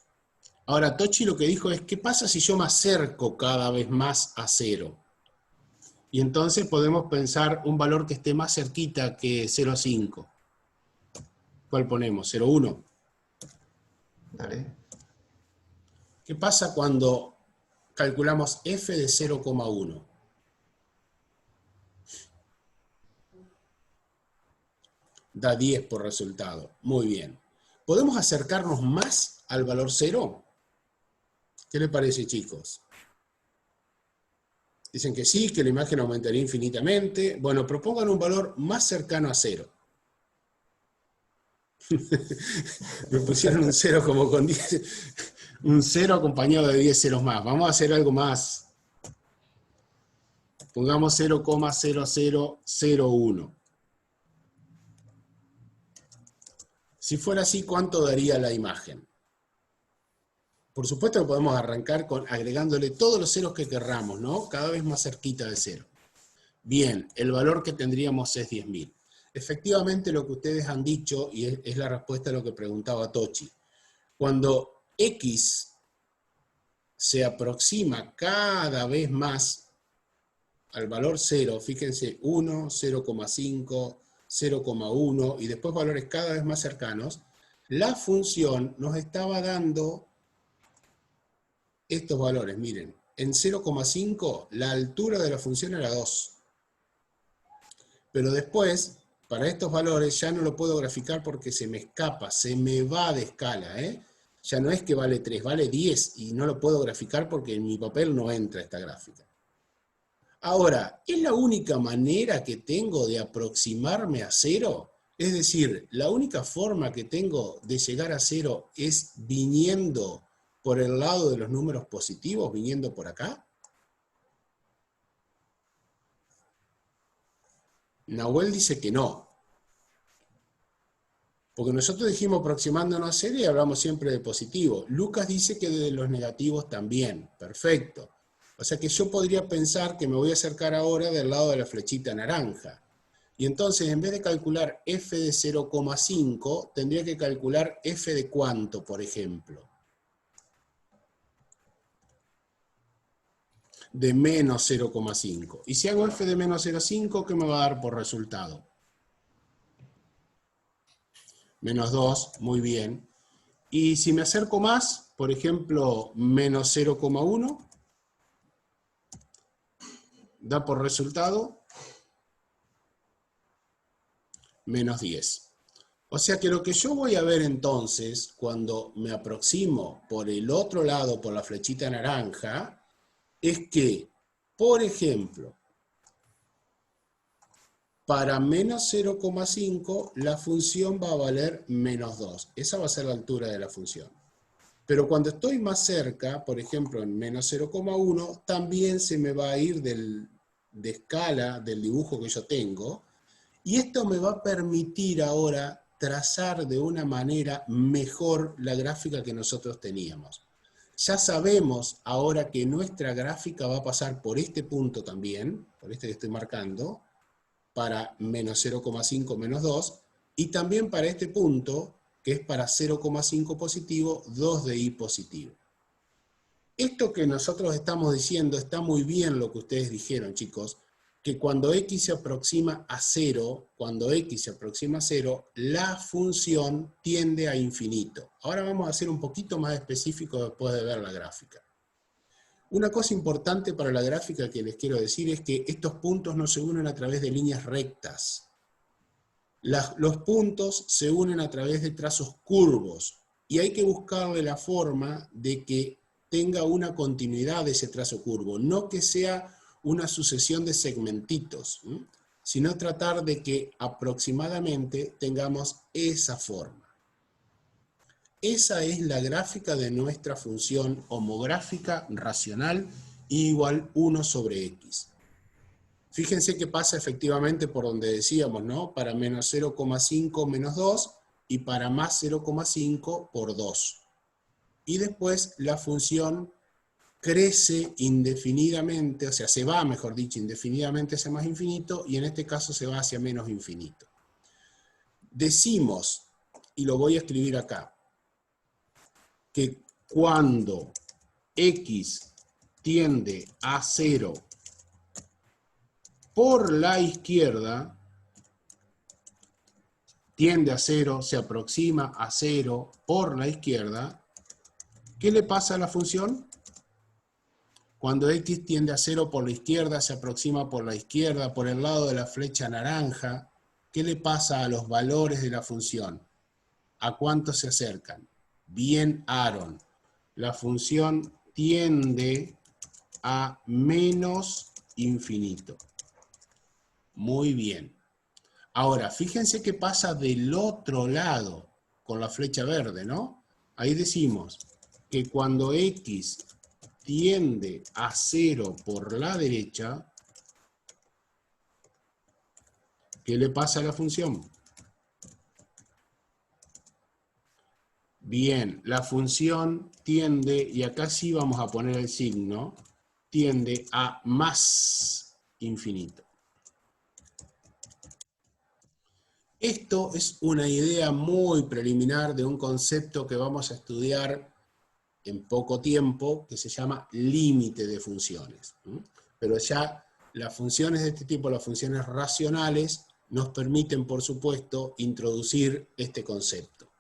Ahora, Tochi lo que dijo es, ¿qué pasa si yo me acerco cada vez más a 0? Y entonces podemos pensar un valor que esté más cerquita que 0,5. ¿Cuál ponemos? ¿0,1? Dale. ¿Qué pasa cuando calculamos f de 0,1? Da 10 por resultado. Muy bien. ¿Podemos acercarnos más al valor 0? ¿Qué les parece, chicos? Dicen que sí, que la imagen aumentaría infinitamente. Bueno, propongan un valor más cercano a 0. Me pusieron un 0 como con 10, un 0 acompañado de 10 ceros más. Vamos a hacer algo más. Pongamos 0,0001. Si fuera así, ¿cuánto daría la imagen? Por supuesto que podemos arrancar agregándole todos los ceros que querramos, ¿no? Cada vez más cerquita de 0. Bien, el valor que tendríamos es 10.000. Efectivamente, lo que ustedes han dicho, y es la respuesta a lo que preguntaba Tochi, cuando x se aproxima cada vez más al valor 0, fíjense, 1, 0,5, 0,1 y después valores cada vez más cercanos, la función nos estaba dando estos valores, miren, en 0,5 la altura de la función era 2. Pero después, para estos valores ya no lo puedo graficar porque se me escapa, se me va de escala, ¿eh? Ya no es que vale 3, vale 10 y no lo puedo graficar porque en mi papel no entra esta gráfica. Ahora, ¿es la única manera que tengo de aproximarme a 0? Es decir, la única forma que tengo de llegar a 0 es viniendo por el lado de los números positivos, viniendo por acá. Nahuel dice que no. Porque nosotros dijimos aproximándonos a 0 y hablamos siempre de positivo. Lucas dice que de los negativos también. Perfecto. O sea que yo podría pensar que me voy a acercar ahora del lado de la flechita naranja. Y entonces, en vez de calcular f de 0,5, tendría que calcular f de cuánto, por ejemplo. De menos 0,5. Y si hago f de menos 0,5, ¿qué me va a dar por resultado? Menos 2, muy bien. Y si me acerco más, por ejemplo, menos 0,1, da por resultado menos 10. O sea que lo que yo voy a ver entonces, cuando me aproximo por el otro lado, por la flechita naranja, es que, por ejemplo, para menos 0,5 la función va a valer menos 2. Esa va a ser la altura de la función. Pero cuando estoy más cerca, por ejemplo en menos 0,1, también se me va a ir de escala del dibujo que yo tengo. Y esto me va a permitir ahora trazar de una manera mejor la gráfica que nosotros teníamos. Ya sabemos ahora que nuestra gráfica va a pasar por este punto también, por este que estoy marcando, para menos 0,5 menos 2, y también para este punto, que es para 0,5 positivo, 2 de i positivo. Esto que nosotros estamos diciendo está muy bien lo que ustedes dijeron, chicos, que cuando x se aproxima a 0, la función tiende a infinito. Ahora vamos a ser un poquito más específicos después de ver la gráfica. Una cosa importante para la gráfica que les quiero decir es que estos puntos no se unen a través de líneas rectas. Los puntos se unen a través de trazos curvos y hay que buscarle la forma de que tenga una continuidad de ese trazo curvo, no que sea una sucesión de segmentitos, sino tratar de que aproximadamente tengamos esa forma. Esa es la gráfica de nuestra función homográfica racional igual 1 sobre x. Fíjense que pasa efectivamente por donde decíamos, ¿no? Para menos 0,5 menos 2 y para más 0,5 por 2. Y después la función crece indefinidamente, o sea, se va, mejor dicho, indefinidamente hacia más infinito, y en este caso se va hacia menos infinito. Decimos, y lo voy a escribir acá, que cuando x tiende a 0 por la izquierda, tiende a 0, se aproxima a 0 por la izquierda, ¿qué le pasa a la función? Cuando x tiende a 0 por la izquierda, se aproxima por la izquierda, por el lado de la flecha naranja, ¿qué le pasa a los valores de la función? ¿A cuánto se acercan? Bien, Aaron. La función tiende a menos infinito. Muy bien. Ahora, fíjense qué pasa del otro lado con la flecha verde, ¿no? Ahí decimos que cuando x tiende a 0 por la derecha, ¿qué le pasa a la función? Bien, la función tiende, y acá sí vamos a poner el signo, tiende a más infinito. Esto es una idea muy preliminar de un concepto que vamos a estudiar en poco tiempo, que se llama límite de funciones. Pero ya las funciones de este tipo, las funciones racionales, nos permiten, por supuesto, introducir este concepto.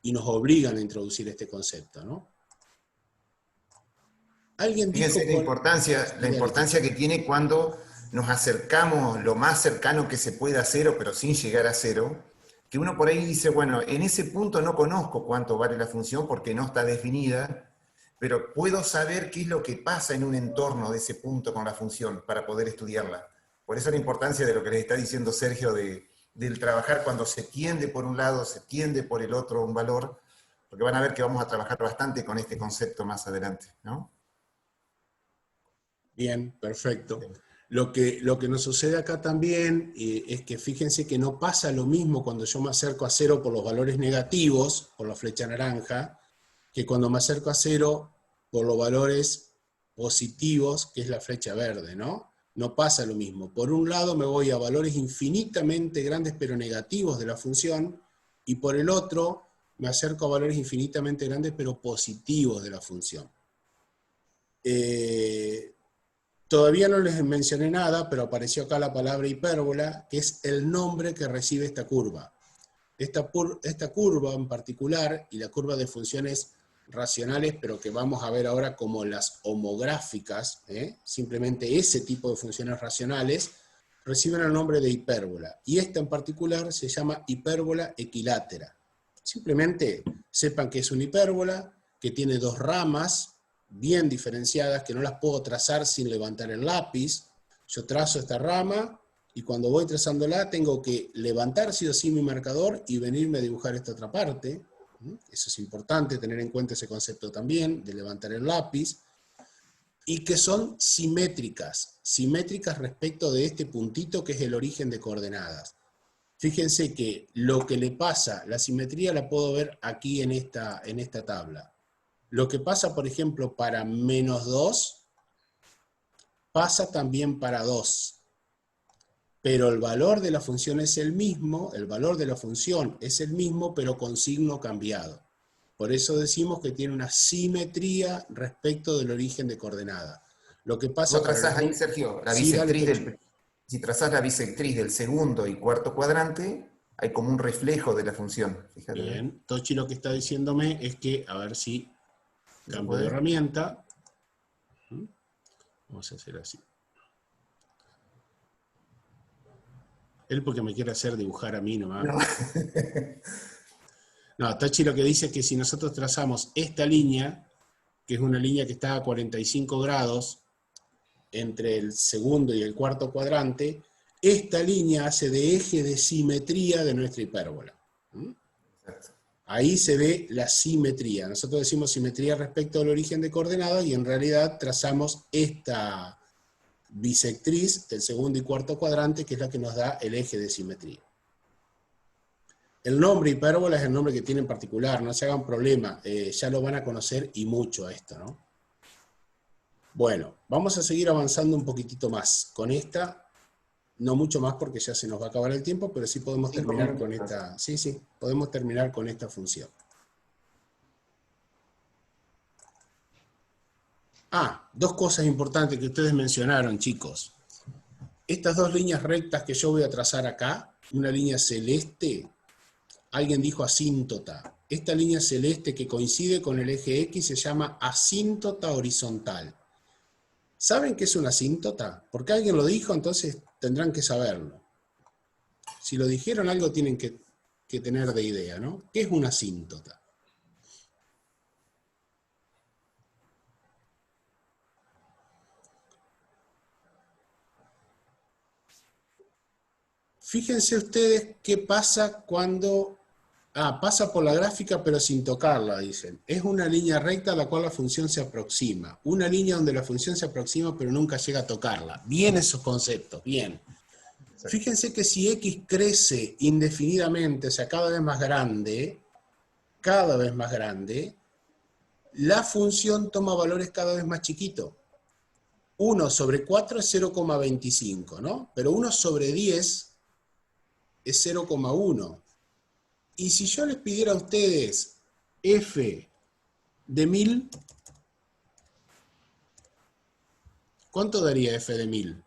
Y nos obligan a introducir este concepto, ¿no? Alguien dijo... Fíjense la importancia que tiene cuando nos acercamos lo más cercano que se puede a cero, pero sin llegar a cero, que uno por ahí dice, bueno, en ese punto no conozco cuánto vale la función porque no está definida, pero puedo saber qué es lo que pasa en un entorno de ese punto con la función para poder estudiarla. Por eso la importancia de lo que les está diciendo Sergio del trabajar cuando se tiende por un lado, se tiende por el otro un valor, porque van a ver que vamos a trabajar bastante con este concepto más adelante, ¿no? Bien, perfecto. Lo que nos sucede acá también es que fíjense que no pasa lo mismo cuando yo me acerco a cero por los valores negativos, por la flecha naranja, que cuando me acerco a cero por los valores positivos, que es la flecha verde, ¿no? No pasa lo mismo. Por un lado me voy a valores infinitamente grandes pero negativos de la función, y por el otro me acerco a valores infinitamente grandes pero positivos de la función. Todavía no les mencioné nada, pero apareció acá la palabra hipérbola, que es el nombre que recibe esta curva. Esta curva en particular, y la curva de funciones racionales, pero que vamos a ver ahora como las homográficas, simplemente ese tipo de funciones racionales, reciben el nombre de hipérbola. Y esta en particular se llama hipérbola equilátera. Simplemente sepan que es una hipérbola, que tiene dos ramas, bien diferenciadas, que no las puedo trazar sin levantar el lápiz. Yo trazo esta rama, y cuando voy trazándola tengo que levantar sí o sí mi marcador y venirme a dibujar esta otra parte. Eso es importante, tener en cuenta ese concepto también, de levantar el lápiz. Y que son simétricas respecto de este puntito que es el origen de coordenadas. Fíjense que lo que le pasa, la simetría la puedo ver aquí en esta tabla. Lo que pasa, por ejemplo, para -2, pasa también para 2. Pero el valor de la función es el mismo, pero con signo cambiado. Por eso decimos que tiene una simetría respecto del origen de coordenada. Lo que pasa ¿Vos trazás ahí, Sergio, la bisectriz si trazás la bisectriz del segundo y cuarto cuadrante, hay como un reflejo de la función. Fíjate. Bien, Tochi lo que está diciéndome es que, a ver si cambio de herramienta. Vamos a hacer así. Él porque me quiere hacer dibujar a mí nomás. No. No, Tachi lo que dice es que si nosotros trazamos esta línea, que es una línea que está a 45 grados entre el segundo y el cuarto cuadrante, esta línea hace de eje de simetría de nuestra hipérbola. Exacto. Ahí se ve la simetría. Nosotros decimos simetría respecto al origen de coordenadas y en realidad trazamos esta bisectriz del segundo y cuarto cuadrante, que es la que nos da el eje de simetría. El nombre hipérbola es el nombre que tiene en particular, no se hagan problema, ya lo van a conocer y mucho a esto, ¿no? Bueno, vamos a seguir avanzando un poquitito más con esta, no mucho más porque ya se nos va a acabar el tiempo, pero sí podemos terminar con esta, sí, podemos terminar con esta función. Dos cosas importantes que ustedes mencionaron, chicos. Estas dos líneas rectas que yo voy a trazar acá, una línea celeste, alguien dijo asíntota. Esta línea celeste que coincide con el eje X se llama asíntota horizontal. ¿Saben qué es una asíntota? Porque alguien lo dijo, entonces tendrán que saberlo. Si lo dijeron, algo tienen que tener de idea, ¿no? ¿Qué es una asíntota? Fíjense ustedes qué pasa cuando... pasa por la gráfica pero sin tocarla, dicen. Es una línea recta a la cual la función se aproxima. Una línea donde la función se aproxima pero nunca llega a tocarla. Bien esos conceptos, bien. Fíjense que si X crece indefinidamente, o sea, cada vez más grande, la función toma valores cada vez más chiquitos. 1 sobre 4 es 0,25, ¿no? Pero 1 sobre 10 es 0,1. Y si yo les pidiera a ustedes f de 1000, ¿cuánto daría f de 1000?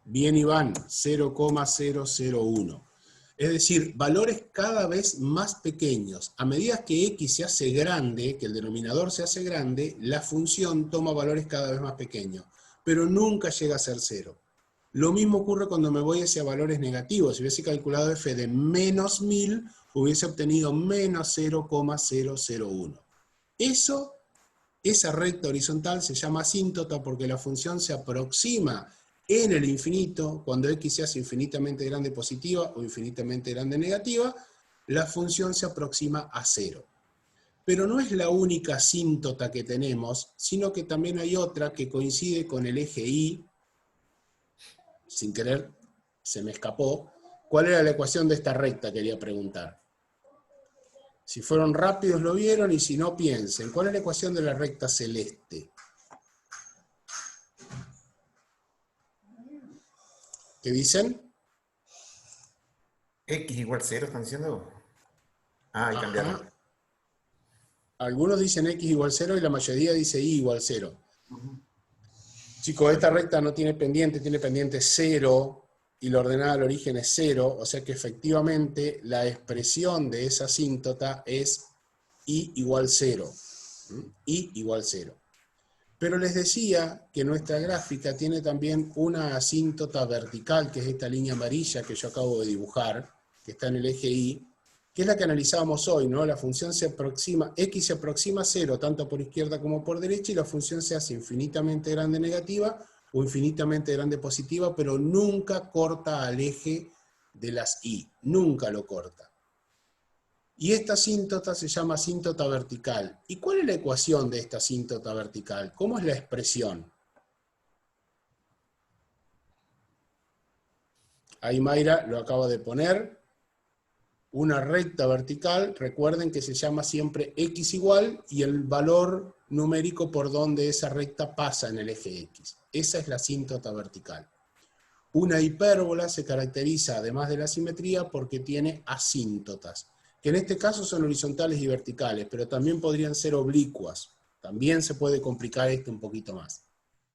Bien, Iván, 0,001. Es decir, valores cada vez más pequeños. A medida que x se hace grande, que el denominador se hace grande, la función toma valores cada vez más pequeños, pero nunca llega a ser 0. Lo mismo ocurre cuando me voy hacia valores negativos. Si hubiese calculado f de menos 1000, hubiese obtenido menos 0,001. Esa recta horizontal se llama asíntota porque la función se aproxima en el infinito, cuando x se hace infinitamente grande positiva o infinitamente grande negativa, la función se aproxima a 0. Pero no es la única asíntota que tenemos, sino que también hay otra que coincide con el eje y, sin querer se me escapó. ¿Cuál era la ecuación de esta recta? Quería preguntar. Si fueron rápidos lo vieron, y si no, piensen. ¿Cuál es la ecuación de la recta celeste? ¿Qué dicen? X igual 0, ¿están diciendo? Ah, ahí cambiaron. Algunos dicen x igual 0 y la mayoría dice y igual 0. Chicos, esta recta no tiene pendiente 0, y la ordenada al origen es 0, o sea que efectivamente la expresión de esa asíntota es y igual 0. Y igual 0. Pero les decía que nuestra gráfica tiene también una asíntota vertical, que es esta línea amarilla que yo acabo de dibujar, que está en el eje Y, que es la que analizábamos hoy, ¿no? La función se aproxima, x se aproxima a 0, tanto por izquierda como por derecha, y la función se hace infinitamente grande negativa o infinitamente grande positiva, pero nunca corta al eje de las Y, nunca lo corta. Y esta asíntota se llama asíntota vertical. ¿Y cuál es la ecuación de esta asíntota vertical? ¿Cómo es la expresión? Ahí Mayra lo acaba de poner. Una recta vertical, recuerden que se llama siempre x igual y el valor numérico por donde esa recta pasa en el eje x. Esa es la asíntota vertical. Una hipérbola se caracteriza, además de la simetría, porque tiene asíntotas, que en este caso son horizontales y verticales, pero también podrían ser oblicuas. También se puede complicar esto un poquito más.